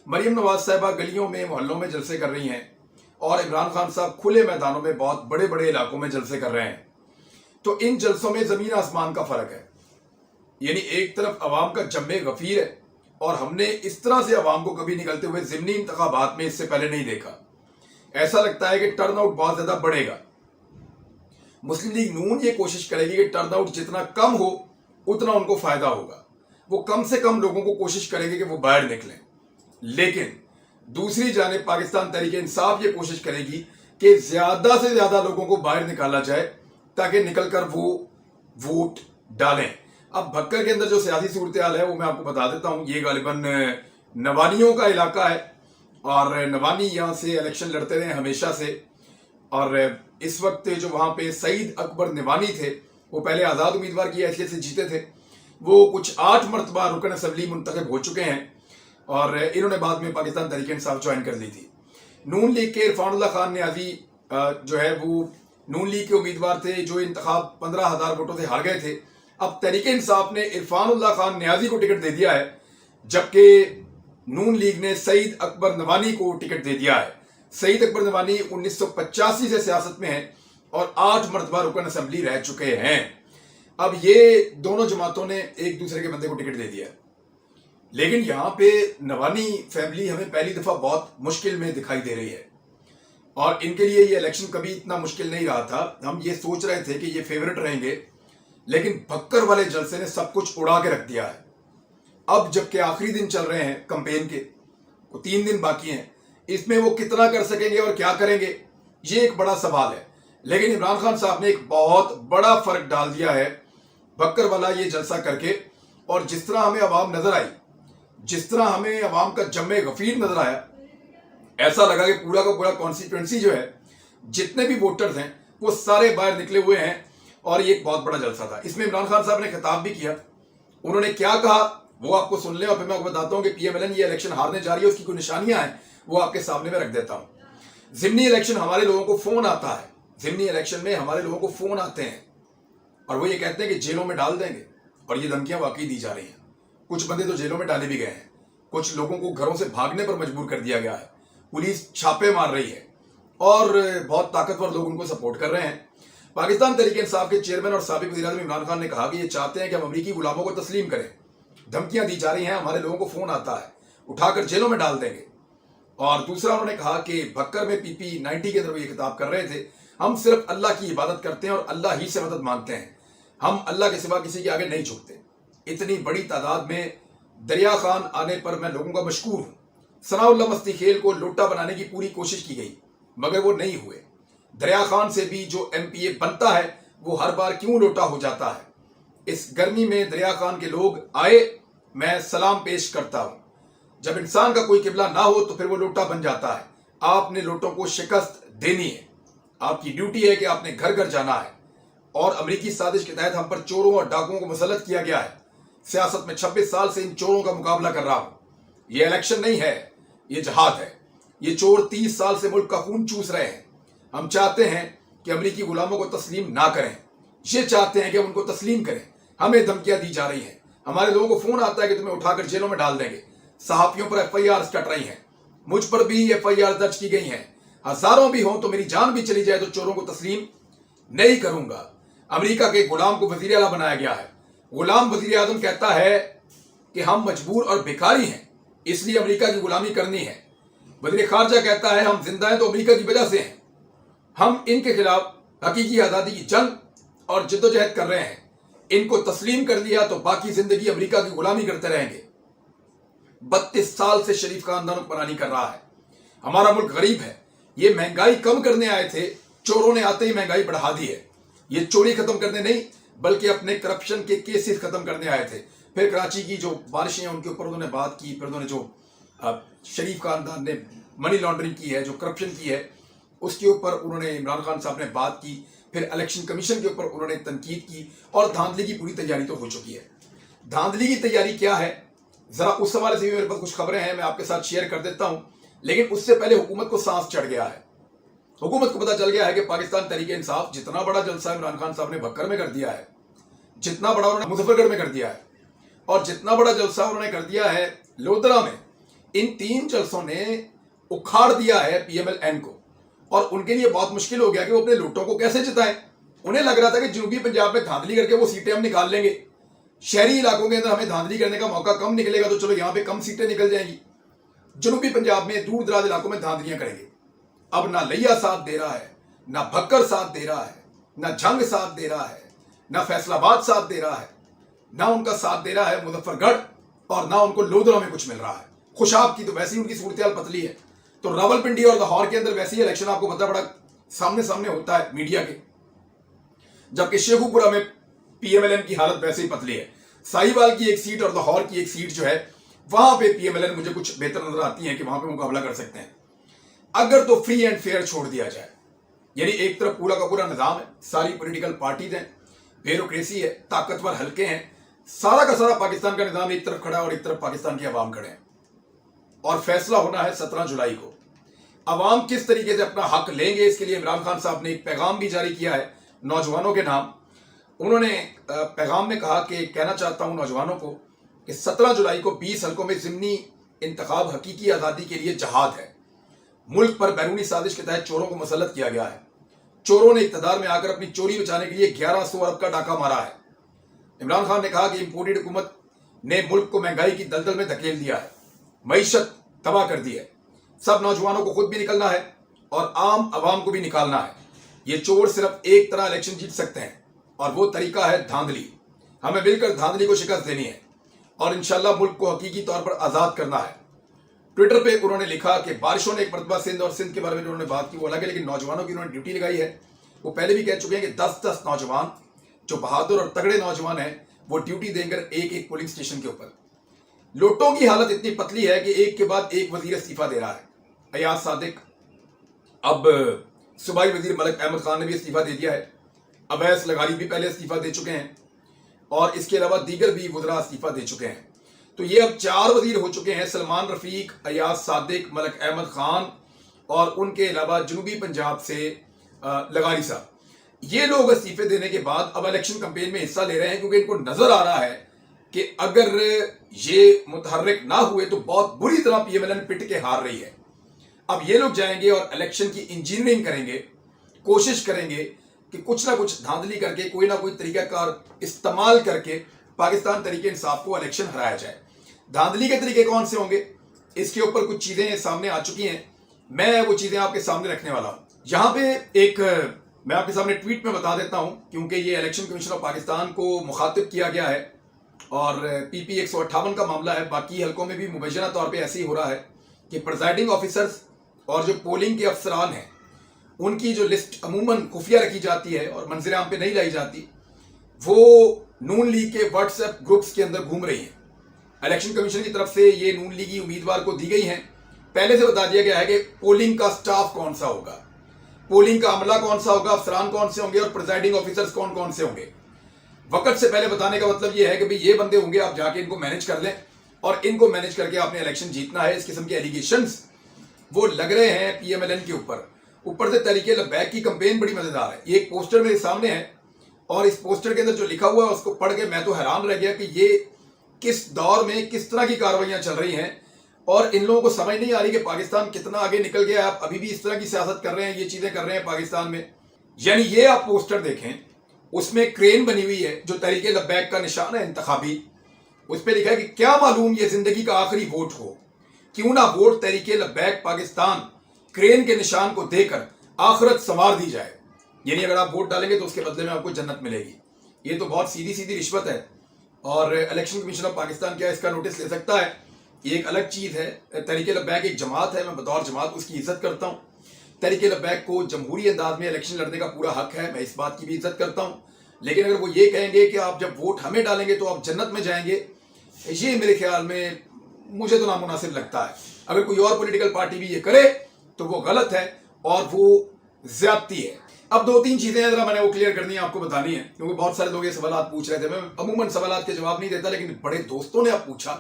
मरीम नवाज साहिबा गलियों में, मोहल्लों में जलसे कर रही हैं और इमरान खान साहब खुले मैदानों में बहुत बड़े बड़े इलाकों में जलसे कर रहे हैं। तो इन जलसों में जमीन आसमान का फर्क है। यानी एक तरफ अवाम का जम्मे गफीर है और हमने इस तरह से अवाम को कभी निकलते हुए ज़िमनी इंतखाबात में इससे पहले नहीं देखा। ऐसा लगता है कि टर्नआउट बहुत ज्यादा बढ़ेगा। मुस्लिम लीग नून ये कोशिश करेगी कि टर्नआउट जितना कम हो उतना उनको फायदा होगा। वो कम से कम लोगों को कोशिश करेगी कि वो बाहर निकलें। लेकिन दूसरी जानिब पाकिस्तान तहरीक इंसाफ ये कोशिश करेगी कि ज्यादा से ज्यादा लोगों को बाहर निकाला जाए ताकि निकलकर वो वोट डालें। अब भक्कर के अंदर जो सियासी सूरत हाल है वो मैं आपको बता देता हूं। ये गालिबन नवानियों का इलाका है और नवानी यहाँ से इलेक्शन लड़ते रहे हमेशा से। और इस वक्त जो वहाँ पे सईद अकबर नवानी थे, वो पहले आज़ाद उम्मीदवार की हैसियत से जीते थे। वो कुछ 8 मरतबा रुकन असम्बली मुंतखब हो चुके हैं और इन्होंने बाद में पाकिस्तान तहरीक इंसाफ ज्वाइन कर ली थी। नून लीग के इरफानुल्लाह खान न्याजी जो है वो नून लीग के उम्मीदवार थे जो इंतखाब 15,000 वोटों से हार गए थे। अब तहरीक इंसाफ ने इरफानुल्लाह खान न्याजी को टिकट दे दिया है, जबकि नून लीग ने सईद अकबर नवानी को टिकट दे दिया है। सईद अकबर नवानी 1985 से सियासत में है और 8 मरतबा रुकन असम्बली रह चुके हैं। अब ये दोनों जमातों ने एक दूसरे के बंदे को टिकट दे दिया है। लेकिन यहां पे नवानी फैमिली हमें पहली दफा बहुत मुश्किल में दिखाई दे रही है और इनके लिए ये इलेक्शन कभी इतना मुश्किल नहीं रहा था। हम ये सोच रहे थे कि ये फेवरेट रहेंगे, लेकिन भक्कर वाले जलसे ने सब कुछ उड़ा के रख दिया है। अब जबकि आखिरी दिन चल रहे हैं कैंपेन के, वो 3 दिन बाकी हैं, इसमें वो कितना कर सकेंगे और क्या करेंगे, ये एक बड़ा सवाल है। लेकिन इमरान खान साहब ने एक बहुत बड़ा फर्क डाल दिया है भक्कर वाला ये जलसा करके। और जिस तरह हमें अवाम नजर आई, जिस तरह हमें अवाम का जम्मे गफीर नजर आया, ऐसा लगा कि पूरा का पूरा कॉन्स्टिट्यूंसी जो है, जितने भी वोटर्स हैं वो सारे बाहर निकले हुए हैं और ये एक बहुत बड़ा जलसा था। इसमें इमरान खान साहब ने खिताब भी किया। उन्होंने क्या कहा वो आपको सुन लें और फिर मैं आपको बताता हूं कि पीएमएलएन ये इलेक्शन हारने जा रही है, उसकी कोई निशानियां हैं वो आपके सामने में रख देता हूं। जिमनी इलेक्शन हमारे लोगों को फोन आता है, जिमनी इलेक्शन में हमारे लोगों को फोन आते हैं और वो ये कहते हैं कि जेलों में डाल देंगे और ये धमकियां वाकई दी जा रही हैं। कुछ बंदे तो जेलों में डाले भी गए हैं, कुछ लोगों को घरों से भागने पर मजबूर कर दिया गया है, पुलिस छापे मार रही है और बहुत ताकतवर लोग उनको सपोर्ट कर रहे हैं। पाकिस्तान तहरीक इंसाफ के चेयरमैन और साबिक वज़ीर-ए-आज़म इमरान खान ने कहा कि ये चाहते हैं कि हम अमरीकी गुलामों को तस्लीम करें। धमकियां दी जा रही हैं, हमारे लोगों को फोन आता है, उठाकर जेलों में डाल देंगे। और दूसरा उन्होंने कहा कि भक्कर में PP90 के अंदर ये खिताब कर रहे थे, हम सिर्फ अल्लाह की इबादत करते हैं और अल्लाह ही से मदद मांगते हैं, हम अल्लाह के सिवा किसी के आगे नहीं झुकते। इतनी बड़ी तादाद में दरिया खान आने पर मैं लोगों का मशकूर हूं। सनाउल्लाह मस्ती खेल को लोटा बनाने की पूरी कोशिश की गई मगर वो नहीं हुए। दरिया खान से भी जो MPA बनता है वो हर बार क्यों लोटा हो जाता है। इस गर्मी में दरिया खान के लोग आए, मैं सलाम पेश करता हूं। जब इंसान का कोई किबला ना हो तो फिर वो लोटा बन जाता है। आपने लोटों को शिकस्त देनी है, आपकी ड्यूटी है कि आपने घर घर जाना है। और अमरीकी साजिश के तहत हम पर चोरों और डाकुओं को मुसल्लत किया गया है। सियासत में 26 साल से इन चोरों का मुकाबला कर रहा हूं। ये इलेक्शन नहीं है, ये जहाद है। ये चोर 30 साल से मुल्क का खून चूस रहे हैं। हम चाहते हैं कि अमरीकी गुलामों को तस्लीम ना करें, ये चाहते हैं कि उनको तस्लीम करें। हमें धमकियां दी जा रही हैं, हमारे लोगों को फोन आता है कि तुम्हें उठाकर जेलों में डाल देंगे। सहाफियों पर FIR कट रही हैं, मुझ पर भी FIR दर्ज की गई हैं। हजारों भी हों तो मेरी जान भी चली जाए तो चोरों को तस्लीम नहीं करूंगा। अमेरिका के गुलाम को वजीर आला बनाया गया है। गुलाम वजीर आजम कहता है कि हम मजबूर और भिखारी हैं, इसलिए अमेरिका की गुलामी करनी है। वज़ीर ख़ारजा कहता है हम जिंदा हैं तो अमेरिका की वजह से हैं। हम इनके खिलाफ हकीकी आज़ादी की जंग और जद्दोजहद कर रहे हैं। इनको तस्लीम कर लिया तो बाकी जिंदगी अमेरिका की गुलामी करते रहेंगे। 32 साल से शरीफ खानदान हुक्मरानी कर रहा है। हमारा मुल्क गरीब है। ये महंगाई कम करने आए थे, चोरों ने आते ही महंगाई बढ़ा दी है। ये चोरी खत्म करने नहीं बल्कि अपने करप्शन के केसेस खत्म करने आए थे। फिर कराची की जो बारिशें हैं उनके ऊपर उन्होंने बात की। फिर उन्होंने जो शरीफ खानदान ने मनी लॉन्ड्रिंग की है, जो करप्शन की है, उसके ऊपर उन्होंने इमरान खान साहब ने बात की। फिर इलेक्शन कमीशन के ऊपर उन्होंने तनकीद की और धांधली की पूरी तैयारी तो हो चुकी है। धांधली की तैयारी क्या है, जरा उस हवाले से भी मेरे पास कुछ खबरें हैं, मैं आपके साथ शेयर कर देता हूं। लेकिन उससे पहले हुकूमत को सांस चढ़ गया है। हुकूमत को पता चल गया है कि पाकिस्तान तहरीक इंसाफ जितना बड़ा जलसा इमरान खान साहब ने भक्कर में कर दिया है, जितना बड़ा उन्होंने मुजफ्फरगढ़ में कर दिया है और जितना बड़ा जलसा उन्होंने कर दिया है लोधरा में, इन 3 जलसों ने उखाड़ दिया है पीएमएल-एन को। और उनके लिए बहुत मुश्किल हो गया कि वो अपने लूटों को कैसे जिताएं। उन्हें लग रहा था कि जनूबी पंजाब में धांधली करके वो सीटें हम निकाल लेंगे, शहरी इलाकों के अंदर हमें धांधली करने का मौका कम निकलेगा तो चलो यहां पे कम सीटें निकल जाएंगी, जनूबी पंजाब में दूर दराज इलाकों में धांधलियां करेंगे। अब ना लिया साथ दे रहा है, ना भक्कर साथ दे रहा है, ना जंग साथ दे रहा है, ना फैसलाबाद साथ दे रहा है, ना उनका साथ दे रहा है मुजफ्फरगढ़, और ना उनको लोधरा में कुछ मिल रहा है। खुशाब की तो वैसे ही उनकी सूरत पतली है। तो रावलपिंडी और लाहौर के अंदर वैसे ही इलेक्शन आपको पता बड़ा सामने सामने होता है मीडिया के, जबकि शेखुपुरा में पीएमएलएन की हालत वैसे ही पतली है। साहिवाल की एक सीट और लाहौर की एक सीट जो है वहां पे पीएमएलएन मुझे कुछ बेहतर नजर आती है कि वहां पे मुकाबला कर सकते हैं अगर तो फ्री एंड फेयर छोड़ दिया जाए। यानी एक तरफ पूरा का पूरा निजाम है, सारी पॉलिटिकल पार्टीज हैं, ब्यूरोक्रेसी है, ताकतवर हल्के हैं, सारा का सारा पाकिस्तान का निजाम एक तरफ खड़ा है और एक तरफ पाकिस्तान के अवाम खड़े हैं। और फैसला होना है 17 जुलाई को। अवाम किस तरीके से अपना हक लेंगे, इसके लिए इमरान खान साहब ने एक पैगाम भी जारी किया है नौजवानों के नाम। उन्होंने पैगाम में कहा कि कहना चाहता हूं नौजवानों को कि 17 जुलाई को 20 हल्कों में ज़िमनी इंतखाब हकीकी आज़ादी के लिए जहाद है। मुल्क पर बैरूनी साजिश के तहत चोरों को मुसल्लत किया गया है। चोरों ने इक़्तिदार में आकर अपनी चोरी बचाने के लिए 1100 अरब का डाका मारा है। इमरान खान ने कहा कि इंपोर्टेड हुकूमत ने मुल्क को महंगाई की दलदल में धकेल दिया है, मईशत तबाह कर दी है। सब नौजवानों को खुद भी निकलना है और आम आवाम को भी निकालना है। ये चोर सिर्फ एक तरह इलेक्शन जीत सकते हैं और वो तरीका है धांधली। हमें मिलकर धांधली को शिकस्त देनी है और इंशाल्लाह मुल्क को हकीकी तौर पर आज़ाद करना है। ट्विटर पे उन्होंने लिखा कि बारिशों ने एक मरतबा सिंध और सिंध के बारे में उन्होंने बात की, वो अलग है, लेकिन नौजवानों की उन्होंने ड्यूटी लगाई है। वो पहले भी कह चुके हैं कि 10-10 नौजवान जो बहादुर और तगड़े नौजवान हैं वो ड्यूटी देंगे एक एक पोलिंग स्टेशन के ऊपर। लोटों की हालत इतनी पतली है कि एक के बाद एक वजीर इस्तीफा दे रहा है। अयाज सादिक, अब सूबाई वजीर मलिक अहमद खान ने भी इस्तीफा दे दिया है। अवैस लगारी भी पहले इस्तीफा दे चुके हैं और इसके अलावा दीगर भी वज़रा इस्तीफा दे चुके हैं। तो ये अब 4 वजीर हो चुके हैं, सलमान रफीक, अयाज सादिक, मलिक अहमद खान और उनके अलावा जनूबी पंजाब से लगारी साहब। ये लोग इस्तीफे देने के बाद अब इलेक्शन कैंपेन में हिस्सा ले रहे हैं क्योंकि इनको नजर आ रहा है कि अगर ये मुतहर्रिक ना हुए तो बहुत बुरी तरह पीएमएलएन पिट के हार रही है। अब ये लोग जाएंगे और इलेक्शन की इंजीनियरिंग करेंगे, कोशिश करेंगे कि कुछ ना कुछ धांधली करके कोई ना कोई तरीकाकार इस्तेमाल करके पाकिस्तान तरीके इंसाफ को इलेक्शन हराया जाए। धांधली के तरीके कौन से होंगे, इसके ऊपर कुछ चीजें सामने आ चुकी हैं। मैं वो चीजें आपके सामने रखने वाला हूं। यहां पे एक मैं आपके सामने ट्वीट में बता देता हूं क्योंकि ये इलेक्शन कमीशन ऑफ पाकिस्तान को मुखातिब किया गया है और पीपी 158 का मामला है। बाकी हल्कों में भी मुबैना तौर पे ऐसे ही हो रहा है कि प्रिजाइडिंग ऑफिसर्स और जो पोलिंग के अफसरान हैं उनकी जो लिस्ट अमूमन खुफिया रखी जाती है और मंजर आम पे नहीं लाई जाती, वो नून लीग के व्हाट्सएप ग्रुप्स के अंदर घूम रही है। इलेक्शन कमीशन की तरफ से ये नून लीगी उम्मीदवार को दी गई हैं। पहले से बता दिया गया है कि पोलिंग का स्टाफ कौन सा होगा, पोलिंग का अमला कौन सा होगा, अफसरान कौन से होंगे और प्रिजाइडिंग ऑफिसर्स कौन कौन से होंगे। वक्त से पहले बताने का मतलब ये है कि भाई ये बंदे होंगे, आप जाके इनको मैनेज कर लें और इनको मैनेज करके आपने इलेक्शन जीतना है। इस किस्म के एलिगेशंस वो लग रहे हैं पीएमएलएन के ऊपर से तरीके लबैक की कंपेन बड़ी मजेदार है। ये एक पोस्टर मेरे सामने है और इस पोस्टर के अंदर जो लिखा हुआ है उसको पढ़ के मैं तो हैरान रह गया कि ये किस दौर में किस तरह की कार्रवाइयां चल रही हैं और इन लोगों को समझ नहीं आ रही कि पाकिस्तान कितना आगे निकल गया। आप अभी भी इस तरह की सियासत कर रहे हैं, ये चीजें कर रहे हैं पाकिस्तान में। यानी ये आप पोस्टर देखें, उसमें क्रेन बनी हुई है जो तरीके लबैक का निशान है इंतखाबी। उस पर लिखा है कि क्या मालूम ये जिंदगी का आखिरी वोट हो। क्यों ना वोट तहरीके लब्बैक पाकिस्तान क्रेन के निशान को देकर आखिरत संवार दी जाए, यानी अगर आप वोट डालेंगे तो उसके बदले में आपको जन्नत मिलेगी। ये तो बहुत सीधी सीधी रिश्वत है और इलेक्शन कमीशन ऑफ पाकिस्तान क्या इसका नोटिस ले सकता है, ये एक अलग चीज़ है। तहरीके लब्बैक एक जमात है, मैं बतौर जमात उसकी इज्जत करता हूँ। तहरीके लब्बैक को जमहूरी अंदाज में इलेक्शन लड़ने का पूरा हक है, मैं इस बात की भी इज्जत करता हूँ। लेकिन अगर वो ये कहेंगे कि आप जब वोट हमें डालेंगे तो आप जन्नत में जाएंगे, ये मेरे ख्याल में मुझे तो नामुनासिब लगता है। अगर कोई और पॉलिटिकल पार्टी भी ये करे तो वो गलत है और वो ज्यादती है। अब 2-3 चीज़ें हैं जरा मैंने वो क्लियर करनी है, आपको बतानी है, क्योंकि बहुत सारे लोग ये सवाल पूछ रहे थे। मैं अमूमन सवाल के जवाब नहीं देता, लेकिन बड़े दोस्तों ने अब पूछा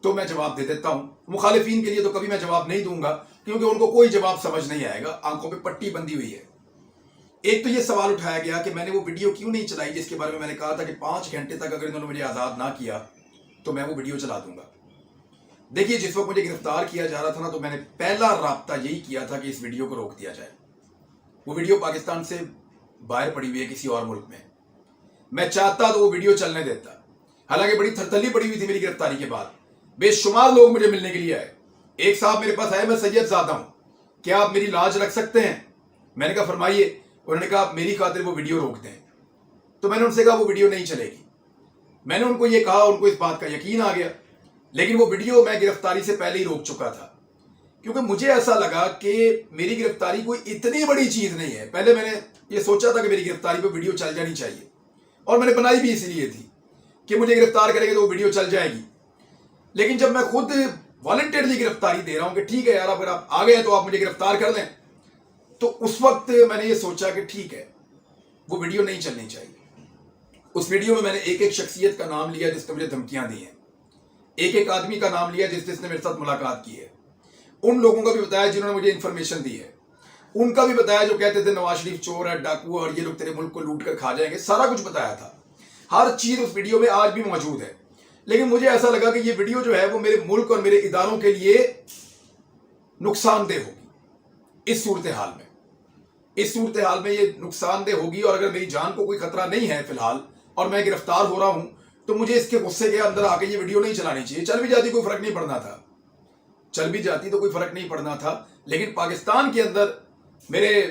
तो मैं जवाब दे देता हूँ। मुखालिफिन के लिए तो कभी मैं जवाब नहीं दूंगा, क्योंकि उनको कोई जवाब समझ नहीं आएगा, आंखों पे पट्टी बंधी हुई है। एक तो ये सवाल उठाया गया कि मैंने वो वीडियो क्यों नहीं चलाई जिसके बारे में मैंने कहा था कि 5 घंटे तक अगर इन्होंने मुझे आज़ाद ना किया तो मैं वो वीडियो चला दूंगा। देखिए, जिस वक्त मुझे गिरफ्तार किया जा रहा था ना, तो मैंने पहला राब्ता यही किया था कि इस वीडियो को रोक दिया जाए। वो वीडियो पाकिस्तान से बाहर पड़ी हुई है किसी और मुल्क में, मैं चाहता तो वो वीडियो चलने देता। हालांकि बड़ी थरथली पड़ी हुई थी मेरी गिरफ्तारी के बाद, बेशुमार लोग मुझे मिलने के लिए आए। एक साहब मेरे पास आए, मैं सैयद ज़ादा हूं, क्या आप मेरी लाज रख सकते हैं? मैंने कहा फरमाइए। उन्होंने कहा आप मेरी खातिर वो वीडियो रोक दें। तो मैंने उनसे कहा वो वीडियो नहीं चलेगी। मैंने उनको ये कहा, उनको इस बात का यकीन आ गया, लेकिन वो वीडियो मैं गिरफ्तारी से पहले ही रोक चुका था, क्योंकि मुझे ऐसा लगा कि मेरी गिरफ्तारी कोई इतनी बड़ी चीज़ नहीं है। पहले मैंने ये सोचा था कि मेरी गिरफ्तारी पर वीडियो चल जानी चाहिए, और मैंने बनाई भी इसलिए थी कि मुझे गिरफ्तार करेंगे तो वो वीडियो चल जाएगी। लेकिन जब मैं खुद वॉलंटियरली गिरफ्तारी दे रहा हूं कि ठीक है यार, अगर आप आ गए तो आप मुझे गिरफ्तार कर दें, तो उस वक्त मैंने ये सोचा कि ठीक है, वो वीडियो नहीं चलनी चाहिए। उस वीडियो में मैंने एक एक शख्सियत का नाम लिया जिसने मुझे धमकियां दी हैं, एक एक आदमी का नाम लिया जिसने मेरे साथ मुलाकात की है, उन लोगों का भी बताया जिन्होंने मुझे इंफॉर्मेशन दी है, उनका भी बताया जो कहते थे नवाज शरीफ चोर है, डाकू है और ये लोग तेरे मुल्क को लूट कर खा जाएंगे। सारा कुछ बताया था, हर चीज़ उस वीडियो में आज भी मौजूद है। लेकिन मुझे ऐसा लगा कि ये वीडियो जो है वो मेरे मुल्क और मेरे इदारों के लिए नुकसानदेह होगी। इस सूरत हाल में ये नुकसानदेह होगी, और अगर मेरी जान को कोई खतरा नहीं है फिलहाल और मैं गिरफ्तार हो रहा हूं, तो मुझे इसके गुस्से के अंदर आके ये वीडियो नहीं चलानी चाहिए। चल भी जाती कोई फर्क नहीं पड़ना था, चल भी जाती तो कोई फर्क नहीं पड़ना था। लेकिन पाकिस्तान के अंदर मेरे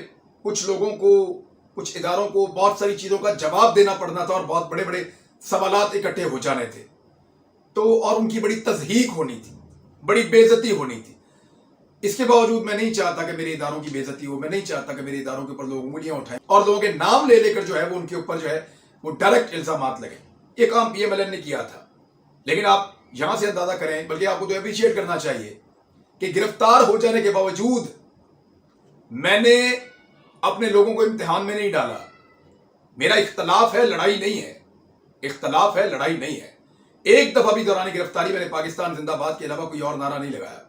कुछ लोगों को, कुछ इदारों को बहुत सारी चीज़ों का जवाब देना पड़ना था, और बहुत बड़े बड़े सवालात इकट्ठे हो जाने थे, तो और उनकी बड़ी तज़हीक होनी थी, बड़ी बेइज्जती होनी थी। इसके बावजूद मैं नहीं चाहता कि मेरे इदारों की बेइज्जती हो, मैं नहीं चाहता कि मेरे इदारों के ऊपर लोग उंगलियां उठाएं और लोगों के नाम ले लेकर जो है वो उनके ऊपर जो है वो डायरेक्ट इल्जामात लगे। ये काम PMLN ने किया था। लेकिन आप यहां से अंदाजा करें, बल्कि आपको तो अप्रिशिएट करना चाहिए कि गिरफ्तार हो जाने के बावजूद मैंने अपने लोगों को इम्तिहान में नहीं डाला। मेरा इख्तलाफ है, लड़ाई नहीं है। इख्तलाफ है, लड़ाई नहीं है। एक दफा भी दौरान गिरफ्तारी मैंने पाकिस्तान जिंदाबाद के अलावा कोई और नारा नहीं लगाया,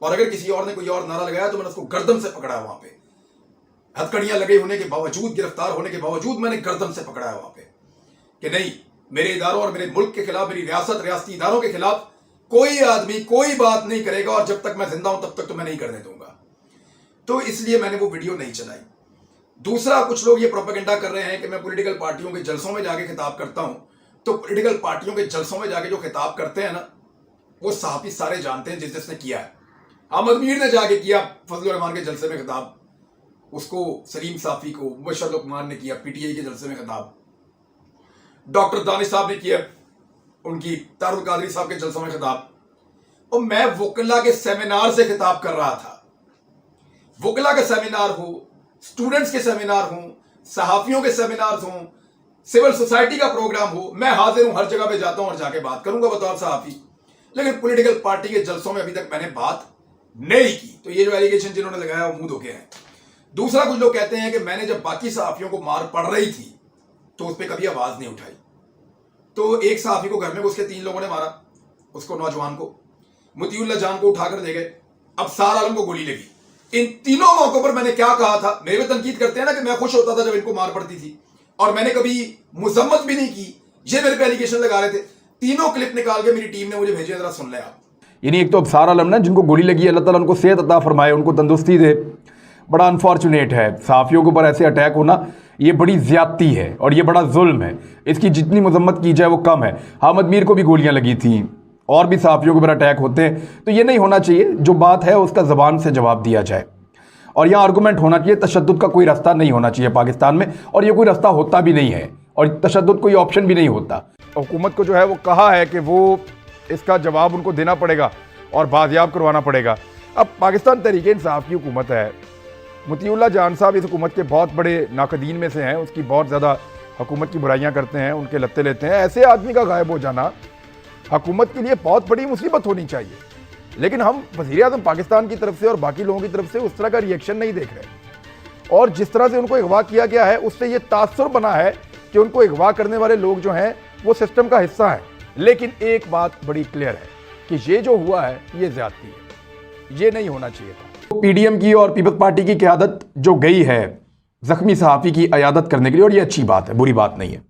और अगर किसी और ने कोई और नारा लगाया तो मैंने उसको गर्दन से पकड़ा। वहां पे हथकड़ियां लगे होने के बावजूद, गिरफ्तार होने के बावजूद मैंने गर्दन से पकड़ा है वहां पे कि नहीं, मेरे इदारों और मेरे मुल्क के खिलाफ, मेरी रियासत, रियासती इदारों के खिलाफ कोई आदमी कोई बात नहीं करेगा, और जब तक मैं जिंदा हूं तब तक तो मैं नहीं करने दूंगा। तो इसलिए मैंने वो वीडियो नहीं चलाई। दूसरा, कुछ लोग ये प्रोपेगेंडा कर रहे हैं कि मैं पॉलिटिकल पार्टियों के जलसों में जाके खिताब करता हूं। तो पॉलिटिकल पार्टियों के जलसों में जाके जो खिताब करते हैं ना, वो सहाफी सारे जानते हैं जिसने किया है। अहमद मीर ने जाके किया फजलुर रहमान के जलसे में खिताब, उसको सलीम साफी को मुबशर लुकमान ने किया PTI के जलसे में खिताब, डॉक्टर दानिश साहब ने किया उनकी तारुल कादरी साहब के जलसों में खिताब, और मैं वकला के सेमिनार से खिताब कर रहा था। वकला का सेमिनार हो, स्टूडेंट्स के सेमिनार हो, सहाफियों के सेमिनार हो, सिविल सोसाइटी का प्रोग्राम हो, मैं हाजिर हूं, हर जगह पे जाता हूं और जाके बात करूंगा बतौर सहाफी। लेकिन पॉलिटिकल पार्टी के जलसों में अभी तक मैंने बात नहीं की। तो ये जो एलिगेशन जिन्होंने लगाया वो मुंह धोखे हैं। दूसरा, कुछ लोग कहते हैं कि मैंने जब बाकी सहाफियों को मार पड़ रही थी तो उस पर कभी आवाज नहीं उठाई। तो एक सहाफी को घर में घुस के 3 लोगों ने मारा, उसको नौजवान को, मुतीउल्लाह जान को उठाकर ले गए, अब सार आलम को गोली लगी। इन तीनों मौकों पर मैंने क्या कहा था? मेरे पे तनकीद करते हैं ना कि मैं खुश होता था जब इनको मार पड़ती थी, और मैंने कभी मुजम्मत भी नहीं की। ये मेरे पे एलिगेशन लगा रहे थे। तीनों क्लिप निकाल के मेरी टीम ने मुझे भेजे, जरा सुन लें आप। यानी एक तो अबसार आलम ना, जिनको गोली लगी, अल्लाह ताला उनको सेहत अता फरमाए, उनको तंदुरुस्ती दे। बड़ा अनफॉर्चुनेट है, सहाफ़ियों के ऊपर ऐसे अटैक होना ये बड़ी ज़्यादती है और ये बड़ा जुल्म है। इसकी जितनी मजम्मत की जाए वो कम है। अहमद मीर को भी गोलियां लगी थी, और भी सहाफ़ियों के ऊपर अटैक होते हैं। तो ये नहीं होना चाहिए, जो बात है उसका ज़बान से जवाब दिया जाए और यहाँ आर्गूमेंट होना चाहिए। तशद्दुद का कोई रास्ता नहीं होना चाहिए पाकिस्तान में, और ये कोई रास्ता होता भी नहीं है, और तशद्दुद कोई ऑप्शन भी नहीं होता। हुकूमत को जो है वो कहा है कि वो इसका जवाब उनको देना पड़ेगा और बाजियाब करवाना पड़ेगा। अब पाकिस्तान तहरीक इंसाफ की हुकूमत है, मुतीउल्लाह जान साहब इस हुकूमत के बहुत बड़े नाकदीन में से हैं, उसकी बहुत ज़्यादा हुकूमत की बुराइयां करते हैं, उनके लत्ते लेते हैं। ऐसे आदमी का गायब हो जाना हुकूमत के लिए बहुत बड़ी मुसीबत होनी चाहिए, लेकिन हम वज़ीर-ए-आज़म पाकिस्तान की तरफ से और बाकी लोगों की तरफ से उस तरह का रिएक्शन नहीं देख रहे। और जिस तरह से उनको अगवा किया गया है उससे ये तासुर बना है कि उनको अगवा करने वाले लोग जो हैं वो सिस्टम का हिस्सा है। लेकिन एक बात बड़ी क्लियर है कि ये जो हुआ है ये ज़्यादती है, ये नहीं होना चाहिए था। पीडीएम की और पीपल्स पार्टी की क़यादत जो गई है ज़ख्मी सहाफ़ी की अयादत करने के लिए, और ये अच्छी बात है, बुरी बात नहीं है।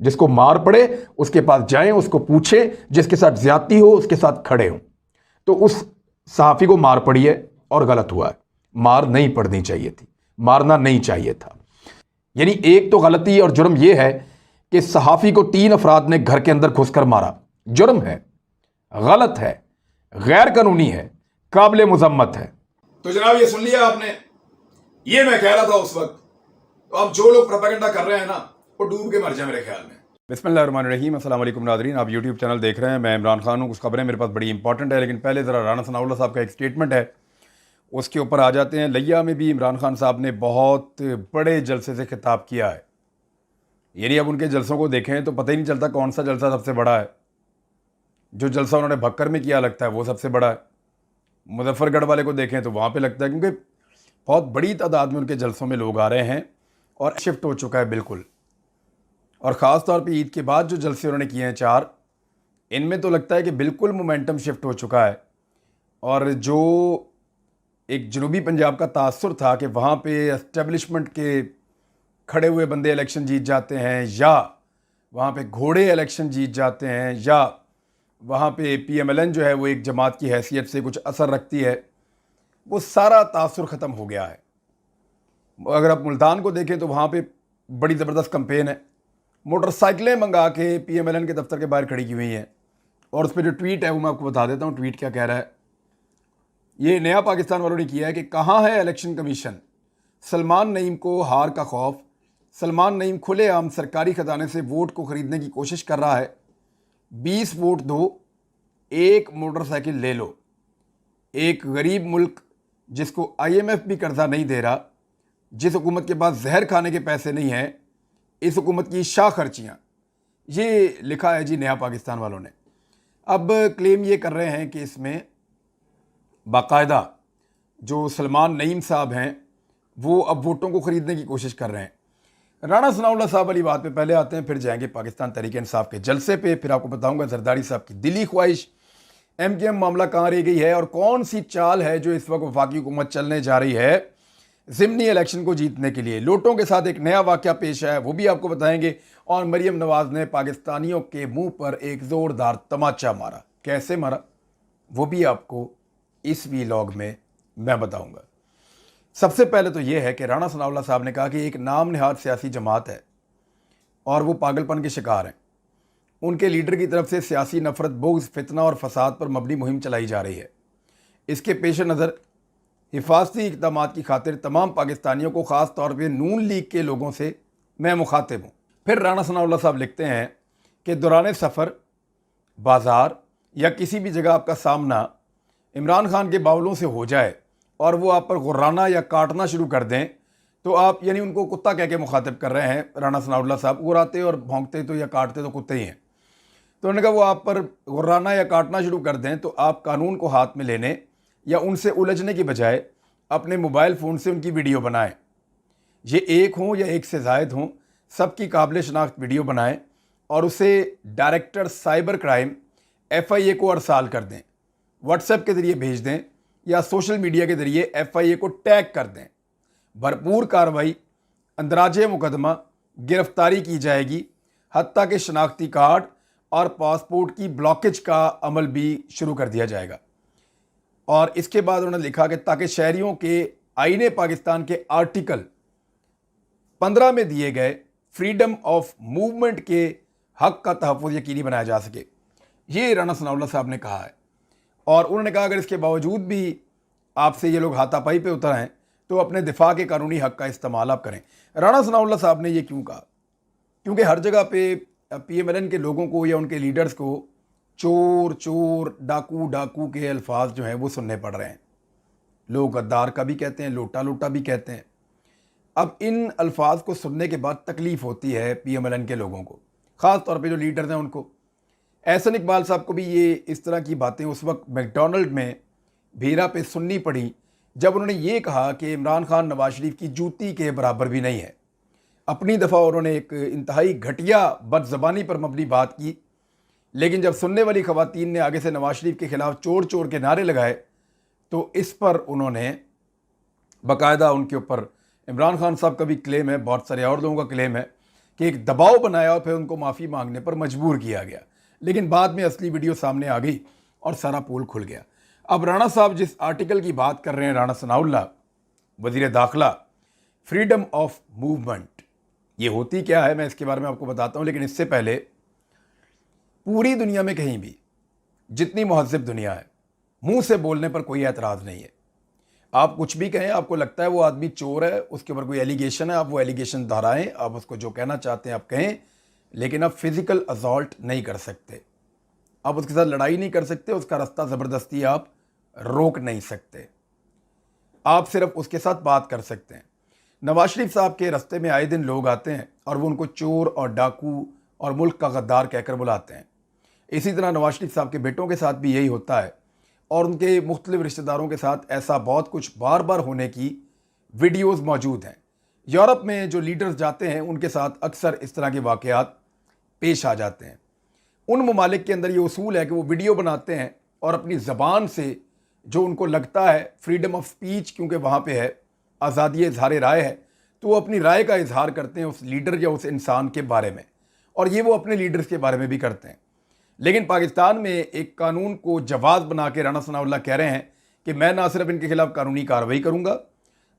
जिसको मार पड़े उसके पास जाएं, उसको पूछें, जिसके साथ ज्यादती हो उसके साथ खड़े हों। तो उस सहाफ़ी को मार पड़ी है और गलत हुआ है, मार नहीं पड़नी चाहिए थी, मारना नहीं चाहिए था। यानी एक तो गलती और जुर्म यह है कि सहाफ़ी को 3 अफराद ने घर के अंदर घुसकर मारा, जुर्म है, गलत है, गैर कानूनी है, काबिल मुज़म्मत है। तो जनाब ये सुन लिया आपने, ये मैं कह रहा था उस वक्त। तो अब जो लोग प्रोपेगेंडा कर रहे हैं ना वो डूब के मर जाए मेरे ख्याल में। बिस्मिल्लाहिर्रहमानिर्रहीम, अस्सलाम वालेकुम नादरीन, आप यूट्यूब चैनल देख रहे हैं, मैं इमरान खान हूँ। कुछ खबरें मेरे पास बड़ी इंपॉर्टेंट है, लेकिन पहले ज़रा राना सनाउल्लाह साहब का एक स्टेटमेंट है उसके ऊपर आ जाते हैं। लिया में भी इमरान खान साहब ने बहुत बड़े जलसे से खिताब किया है। यानी अब उनके जलसों को देखें तो पता ही नहीं चलता कौन सा जलसा सबसे बड़ा है। जो जलसा उन्होंने भक्कर में किया लगता है वो सबसे बड़ा है। मुजफ्फरगढ़ वाले को देखें तो वहाँ पर लगता है, क्योंकि बहुत बड़ी तादाद में उनके जलसों में लोग आ रहे हैं और शिफ्ट हो चुका है बिल्कुल। और ख़ास तौर पे ईद के बाद जो जलसे उन्होंने किए हैं 4, इनमें तो लगता है कि बिल्कुल मोमेंटम शिफ्ट हो चुका है। और जो एक जनूबी पंजाब का तासुर था कि वहाँ पे एस्टेब्लिशमेंट के खड़े हुए बंदे इलेक्शन जीत जाते हैं, या वहाँ पे घोड़े इलेक्शन जीत जाते हैं, या वहाँ पे PMLN जो है वो एक जमात की हैसियत से कुछ असर रखती है, वो सारा तासुर ख़त्म हो गया है। अगर आप मुल्तान को देखें तो वहाँ पे बड़ी ज़बरदस्त कैंपेन है, मोटरसाइकिलें मंगा के PMLN के दफ्तर के बाहर खड़ी की हुई हैं। और उस पर जो ट्वीट है वो मैं आपको बता देता हूँ, ट्वीट क्या कह रहा है। ये नया पाकिस्तान वालों ने किया है कि कहाँ है इलेक्शन कमीशन, सलमान नईम को हार का खौफ, सलमान नईम खुलेआम सरकारी खजाने से वोट को ख़रीदने की कोशिश कर रहा है, 20 वोट दो, 1 मोटरसाइकिल ले लो। एक गरीब मुल्क जिसको IMF भी कर्जा नहीं दे रहा, जिस हुकूमत के पास जहर खाने के पैसे नहीं हैं, इस हुकूमत की शाह खर्चियाँ, ये लिखा है जी नया पाकिस्तान वालों ने। अब क्लेम ये कर रहे हैं कि इसमें बाकायदा जो सलमान नईम साहब हैं वो अब वोटों को ख़रीदने की कोशिश कर रहे हैं। राना सनाउल्लाह साहब वाली बात पे पहले आते हैं, फिर जाएंगे पाकिस्तान तहरीक इंसाफ के जलसे पे, फिर आपको बताऊंगा जरदारी साहब की दिली ख्वाहिश, MKM मामला कहाँ रह गई है और कौन सी चाल है जो इस वक्त वफाकी हुकूमत चलने जा रही है ज़िमनी इलेक्शन को जीतने के लिए। लोटों के साथ एक नया वाक़या पेश है, वो भी आपको बताएंगे। और मरियम नवाज़ ने पाकिस्तानियों के मुंह पर एक ज़ोरदार तमाचा मारा, कैसे मारा वो भी आपको इस वीलॉग में मैं बताऊंगा। सबसे पहले तो ये है कि राना सनाउल्लाह साहब ने कहा कि एक नाम नहाद सियासी जमात है और वो पागलपन के शिकार हैं। उनके लीडर की तरफ से सियासी नफरत, बुग़्ज़, फितना और फसाद पर मबनी मुहिम चलाई जा रही है। इसके पेश नज़र हिफाजती इक़दामात की खातिर तमाम पाकिस्तानियों को, ख़ास तौर पर नून लीग के लोगों से मैं मुखातिब हूँ। फिर राना सनाउल्लाह साहब लिखते हैं कि दौरान सफ़र, बाज़ार या किसी भी जगह आपका सामना इमरान खान के बावलों से हो जाए और वो आप पर गुर्राना या काटना शुरू कर दें, तो आप, यानी उनको कुत्ता कह के मुखातिब कर रहे हैं राना सनाउल्लाह साहब। गुर्राते और भौंकते तो या काटते तो कुत्ते ही हैं। तो उन्होंने कहा वो आप पर गुर्राना या काटना शुरू कर दें तो आप कानून को हाथ में लेने या उनसे उलझने की बजाय अपने मोबाइल फ़ोन से उनकी वीडियो बनाएं। ये एक हों या एक से ज़ायद हों, सबकी काबिल शनाख्त वीडियो बनाएं और उसे डायरेक्टर साइबर क्राइम FIA को अरसाल कर दें, व्हाट्सएप के ज़रिए भेज दें या सोशल मीडिया के ज़रिए FIA को टैग कर दें। भरपूर कार्रवाई, अंदराजे मुकदमा, गिरफ्तारी की जाएगी, हत्ता के शनाख्ती कार्ड और पासपोर्ट की ब्लॉकेज का अमल भी शुरू कर दिया जाएगा। और इसके बाद उन्होंने लिखा कि ताकि शहरियों के आईने पाकिस्तान के आर्टिकल 15 में दिए गए फ्रीडम ऑफ मूवमेंट के हक का तहफ़्फ़ुज़ यकीनी बनाया जा सके। ये राणा सनाउल्लाह साहब ने कहा है। और उन्होंने कहा अगर इसके बावजूद भी आपसे ये लोग हाथापाई पे उतर आए तो अपने दिफा के कानूनी हक का इस्तेमाल आप करें। राणा सनाउल्लाह साहब ने ये क्यों कहा? क्योंकि हर जगह पे PMLN के लोगों को या उनके लीडर्स को चोर चोर, डाकू डाकू के अल्फाज जो हैं वो सुनने पड़ रहे हैं। लोग गद्दार का भी कहते हैं, लोटा लोटा भी कहते हैं। अब इन अल्फाज को सुनने के बाद तकलीफ़ होती है PMLN के लोगों को, ख़ास तौर पे जो लीडर्स हैं उनको। एहसन इकबाल साहब को भी ये इस तरह की बातें उस वक्त मैकडोनल्ड में भीरा पे सुननी पड़ी जब उन्होंने ये कहा कि इमरान खान नवाज शरीफ की जूती के बराबर भी नहीं है। अपनी दफ़ा उन्होंने एक इंतहाई घटिया बदज़बानी पर मबनी बात की, लेकिन जब सुनने वाली ख़वातीन ने आगे से नवाज शरीफ के ख़िलाफ़ चोर चोर के नारे लगाए तो इस पर उन्होंने बाकायदा उनके ऊपर, इमरान खान साहब का भी क्लेम है, बहुत सारे और लोगों का क्लेम है कि एक दबाव बनाया और फिर उनको माफ़ी मांगने पर मजबूर किया गया। लेकिन बाद में असली वीडियो सामने आ गई और सारा पोल खुल गया। अब राणा साहब जिस आर्टिकल की बात कर रहे हैं, राणा सनाउल्लाह वज़ीर दाखिला, फ्रीडम ऑफ मूवमेंट, ये होती क्या है मैं इसके बारे में आपको बताता हूँ। लेकिन इससे पहले पूरी दुनिया में कहीं भी जितनी महज़्ज़ब दुनिया है, मुंह से बोलने पर कोई एतराज़ नहीं है। आप कुछ भी कहें, आपको लगता है वो आदमी चोर है, उसके ऊपर कोई एलिगेशन है, आप वो एलिगेशन दोहराएं, आप उसको जो कहना चाहते हैं आप कहें, लेकिन आप फिज़िकल असॉल्ट नहीं कर सकते, आप उसके साथ लड़ाई नहीं कर सकते, उसका रास्ता ज़बरदस्ती आप रोक नहीं सकते, आप सिर्फ उसके साथ बात कर सकते हैं। नवाज शरीफ साहब के रास्ते में आए दिन लोग आते हैं और वो उनको चोर और डाकू और मुल्क का गद्दार कहकर बुलाते हैं। इसी तरह नवाज शरीफ साहब के बेटों के साथ भी यही होता है और उनके मुख्तलिफ रिश्तेदारों के साथ ऐसा बहुत कुछ बार बार होने की वीडियोज़ मौजूद हैं। यूरोप में जो लीडर्स जाते हैं उनके साथ अक्सर इस तरह के वाक़यात पेश आ जाते हैं। उन ममालिक के अंदर ये उसूल है कि वो वीडियो बनाते हैं और अपनी ज़बान से जो उनको लगता है, फ्रीडम ऑफ स्पीच क्योंकि वहाँ पे है, आज़ादी इज़हार राय है, तो वो अपनी राय का इजहार करते हैं उस लीडर या उस इंसान के बारे में, और ये वो अपने लीडर्स के बारे में भी करते हैं। लेकिन पाकिस्तान में एक कानून को जवाज़ बना के राणा सनाउल्लाह कह रहे हैं कि मैं ना सिर्फ इनके खिलाफ़ कानूनी कार्रवाई करूँगा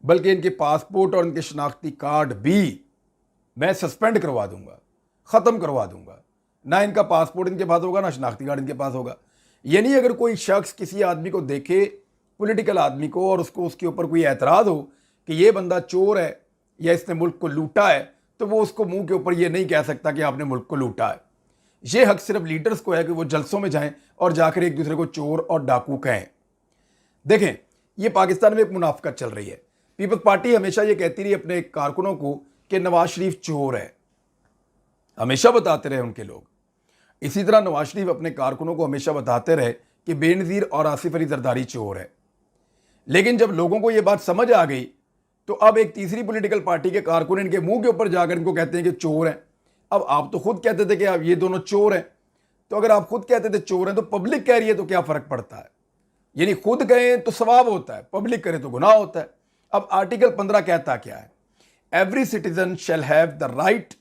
बल्कि इनके पासपोर्ट और इनके शनाख्ती कार्ड भी मैं सस्पेंड करवा दूँगा, ख़त्म करवा दूँगा। ना इनका पासपोर्ट इनके पास होगा, ना शनाख्ती कार्ड इनके पास होगा। यानी अगर कोई शख्स किसी आदमी को देखे, पॉलिटिकल आदमी को, और उसको उसके ऊपर कोई एतराज़ हो कि ये बंदा चोर है या इसने मुल्क को लूटा है, तो वो उसको मुंह के ऊपर ये नहीं कह सकता कि आपने मुल्क को लूटा है। ये हक सिर्फ लीडर्स को है कि वो जलसों में जाएं और जाकर एक दूसरे को चोर और डाकू कहें। देखें, ये पाकिस्तान में एक मुनाफिकत चल रही है। पीपल्स पार्टी हमेशा ये कहती रही अपने कारकुनों को कि नवाज शरीफ चोर है, हमेशा बताते रहे उनके लोग। इसी तरह नवाज शरीफ अपने कारकुनों को हमेशा बताते रहे कि बेनज़ीर और आसिफ अली जरदारी चोर है। लेकिन जब लोगों को ये बात समझ आ गई तो अब एक तीसरी पॉलिटिकल पार्टी के कारकुन इनके मुंह के ऊपर जाकर इनको कहते हैं कि चोर हैं। अब आप तो खुद कहते थे कि आप ये दोनों चोर हैं, तो अगर आप खुद कहते थे चोर हैं तो पब्लिक कह रही है तो क्या फ़र्क पड़ता है? यानी खुद कहें तो सवाब होता है, पब्लिक करे तो गुनाह होता है। अब आर्टिकल 15 कहता क्या है? Every citizen shall have the right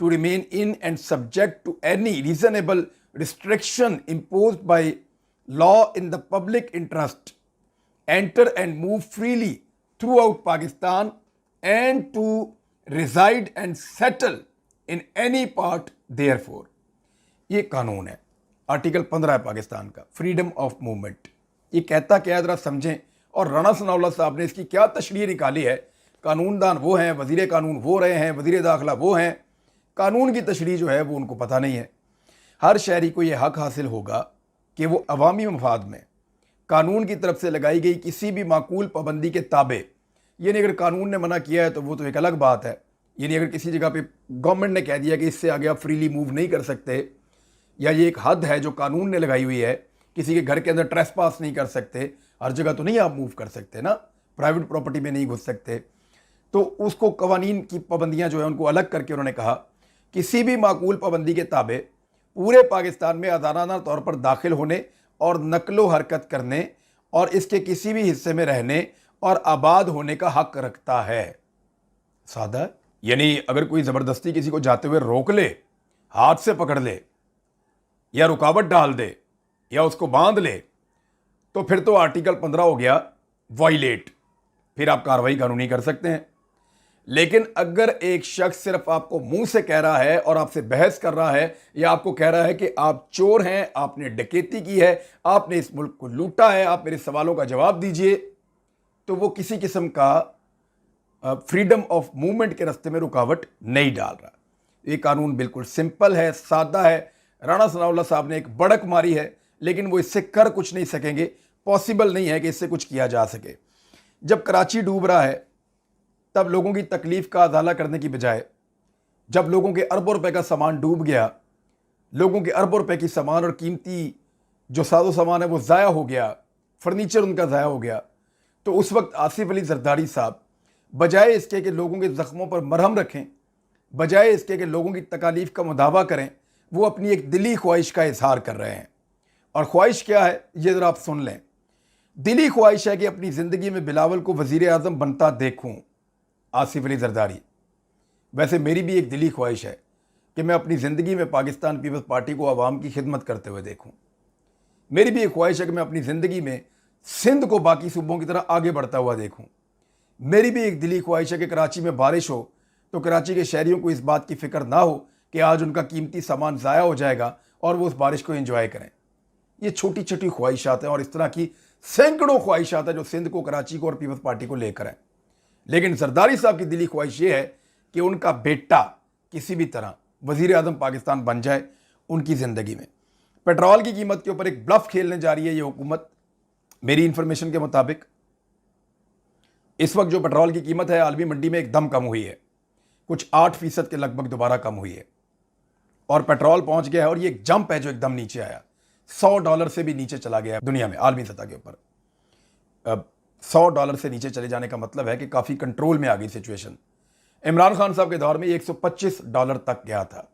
to remain in and subject to any reasonable restriction imposed by law in the public interest, enter and move freely throughout Pakistan and to reside and settle in any part therefore। ये कानून है, article 15 है पाकिस्तान का, freedom of movement. ये कहता क्या है ज़रा समझें। और राणा सनाउल्लाह साहब ने इसकी क्या तशरीह निकाली है। कानूनदान वो हैं, वज़ीर कानून वो रहे हैं, वज़ीर दाखिला वो हैं, कानून की तशरीह जो है वो उनको पता नहीं है। हर शहरी को ये हक हासिल होगा कि वो अवामी मफाद में कानून की तरफ से लगाई गई किसी भी माकूल पाबंदी के ताबे, यानी अगर कानून ने मना किया है तो वो तो एक अलग बात है। यानी अगर किसी जगह पे गवर्नमेंट ने कह दिया कि इससे आगे आप फ्रीली मूव नहीं कर सकते, या ये एक हद है जो कानून ने लगाई हुई है, किसी के घर के अंदर ट्रेस पास नहीं कर सकते, हर जगह तो नहीं आप मूव कर सकते ना, प्राइवेट प्रॉपर्टी में नहीं घुस सकते, तो उसको कवानीन की पाबंदियाँ जो है उनको अलग करके उन्होंने कहा किसी भी माकूल पाबंदी के ताबे पूरे पाकिस्तान में आज़ादाना तौर पर दाखिल होने और नकलो हरकत करने और इसके किसी भी हिस्से में रहने और आबाद होने का हक रखता है। सादा, यानी अगर कोई ज़बरदस्ती किसी को जाते हुए रोक ले, हाथ से पकड़ ले या रुकावट डाल दे या उसको बांध ले, तो फिर तो आर्टिकल 15 हो गया वायलेट, फिर आप कार्रवाई कानूनी कर सकते हैं। लेकिन अगर एक शख्स सिर्फ आपको मुंह से कह रहा है और आपसे बहस कर रहा है या आपको कह रहा है कि आप चोर हैं, आपने डकैती की है, आपने इस मुल्क को लूटा है, आप मेरे सवालों का जवाब दीजिए, तो वो किसी किस्म का फ्रीडम ऑफ मूवमेंट के रास्ते में रुकावट नहीं डाल रहा। ये कानून बिल्कुल सिंपल है, सादा है। राणा सनाउल्लाह साहब ने एक बड़क मारी है, लेकिन वो इससे कर कुछ नहीं सकेंगे। पॉसिबल नहीं है कि इससे कुछ किया जा सके। जब कराची डूब रहा है तब लोगों की तकलीफ का अजाला करने की बजाय, जब लोगों के अरबों रुपए का सामान डूब गया, लोगों के अरबों रुपए की सामान और कीमती जो साजो सामान है वो ज़ाया हो गया, फर्नीचर उनका ज़ाया हो गया, तो उस वक्त आसिफ अली जरदारी साहब बजाय इसके कि लोगों के ज़ख्मों पर मरहम रखें, बजाय इसके कि लोगों की तकालीफ का मुदावा करें, वो अपनी एक दिली ख्वाहिश का इजहार कर रहे हैं। और ख्वाहिश क्या है ये ज़रा आप सुन लें। दिली ख्वाहिश है कि अपनी ज़िंदगी में बिलावल को वज़ीर आज़म बनता देखूं। आसिफ अली जरदारी, वैसे मेरी भी एक दिली ख्वाहिश है कि मैं अपनी ज़िंदगी में पाकिस्तान पीपल्स पार्टी को आवाम की खिदमत करते हुए देखूं। मेरी भी एक ख्वाहिश है कि मैं अपनी ज़िंदगी में सिंध को बाकी सूबों की तरह आगे बढ़ता हुआ देखूं। मेरी भी एक दिली ख्वाहिश है कि कराची में बारिश हो तो कराची के शहरियों को इस बात की फ़िक्र ना हो कि आज उनका कीमती सामान ज़ाया हो जाएगा और वो उस बारिश को एंजॉय करें। ये छोटी छोटी ख्वाहिशात हैं और इस तरह की सैकड़ों ख्वाहिशात हैं जो सिंध को, कराची को और पीपल्स पार्टी को लेकर हैं। लेकिन जरदारी साहब की दिली ख्वाहिश ये है कि उनका बेटा किसी भी तरह वज़ीर आज़म पाकिस्तान बन जाए उनकी ज़िंदगी में। पेट्रोल की कीमत के ऊपर एक ब्लफ खेलने जा रही है ये हुकूमत। मेरी इंफॉर्मेशन के मुताबिक इस वक्त जो पेट्रोल की कीमत है आलमी मंडी में एकदम कम हुई है, कुछ 8% के लगभग दोबारा कम हुई है और पेट्रोल पहुंच गया है। और ये एक जंप है जो एकदम नीचे आया, $100 से भी नीचे चला गया दुनिया में आलमी सतह के ऊपर। अब $100 से नीचे चले जाने का मतलब है कि काफ़ी कंट्रोल में आ गई सिचुएशन। इमरान खान साहब के दौर में ये $125 तक गया था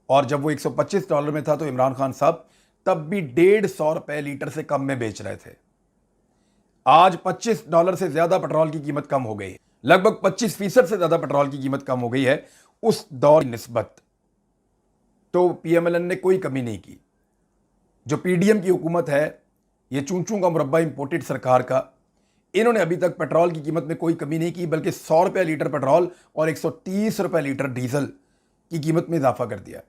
और जब वो $125 में था तो इमरान खान साहब तब भी $150 लीटर से कम में बेच रहे थे। आज $25 से ज़्यादा पेट्रोल की कीमत कम हो गई है, लगभग 25% से ज़्यादा पेट्रोल की कीमत कम हो गई है उस दौर की निस्बत। तो PMLN ने कोई कमी नहीं की। जो PDM की हुकूमत है, ये चूंचू का मुरब्बा इंपोर्टेड सरकार का, इन्होंने अभी तक पेट्रोल की कीमत में कोई कमी नहीं की, बल्कि $100 लीटर पेट्रोल और $130 लीटर डीजल की कीमत में इजाफा कर दिया।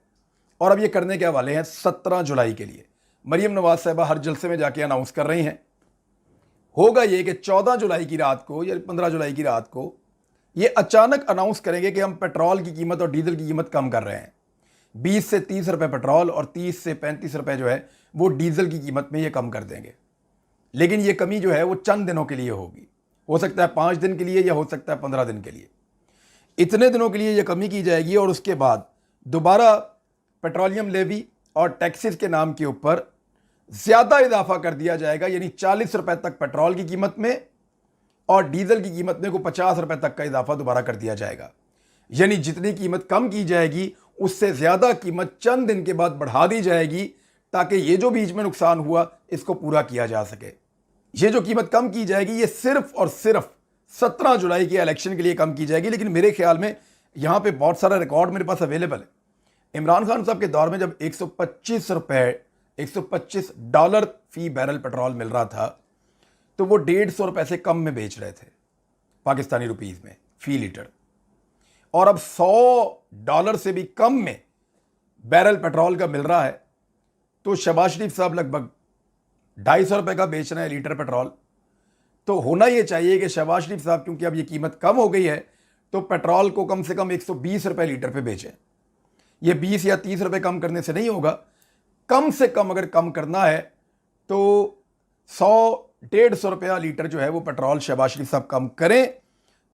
और अब ये करने के हवाले हैं 17 जुलाई के लिए। मरीम नवाज साहबा हर जलसे में जाके अनाउंस कर रही हैं। होगा ये कि 14 जुलाई की रात को या 15 जुलाई की रात को ये अचानक अनाउंस करेंगे कि हम पेट्रोल की कीमत और डीजल की कीमत कम कर रहे हैं। 20 से 30 रुपए पेट्रोल और 30 से 35 रुपए जो है वो डीजल की कीमत में ये कम कर देंगे। लेकिन ये कमी जो है वो चंद दिनों के लिए होगी, हो सकता है 5 दिन के लिए या हो सकता है 15 दिन के लिए। इतने दिनों के लिए ये कमी की जाएगी और उसके बाद दोबारा पेट्रोलियम लेवी और टैक्सेस के नाम के ऊपर ज़्यादा इजाफा कर दिया जाएगा, यानी 40 रुपए तक पेट्रोल की कीमत में और डीजल की कीमत में को 50 रुपए तक का इजाफा दोबारा कर दिया जाएगा। यानी जितनी कीमत कम की जाएगी उससे ज़्यादा कीमत चंद दिन के बाद बढ़ा दी जाएगी ताकि ये जो बीच में नुकसान हुआ इसको पूरा किया जा सके। ये जो कीमत कम की जाएगी ये सिर्फ और सिर्फ 17 जुलाई के इलेक्शन के लिए कम की जाएगी। लेकिन मेरे ख्याल में यहाँ पे बहुत सारा रिकॉर्ड मेरे पास अवेलेबल है। इमरान खान साहब के दौर में जब $125 फी बैरल पेट्रोल मिल रहा था तो वो $150 से कम में बेच रहे थे पाकिस्तानी रुपीज़ में फी लीटर। और अब $100 से भी कम में बैरल पेट्रोल का मिल रहा है तो शहबाज शरीफ साहब लगभग $250 का बेच रहे हैं लीटर पेट्रोल। तो होना ये चाहिए कि शहबाज शरीफ साहब, क्योंकि अब ये कीमत कम हो गई है, तो पेट्रोल को कम से कम $120 लीटर पे बेचें। ये 20 या 30 रुपए कम करने से नहीं होगा, कम से कम अगर कम करना है तो 100-150 रुपया लीटर जो है वो पेट्रोल शहबाज शरीफ साहब कम करें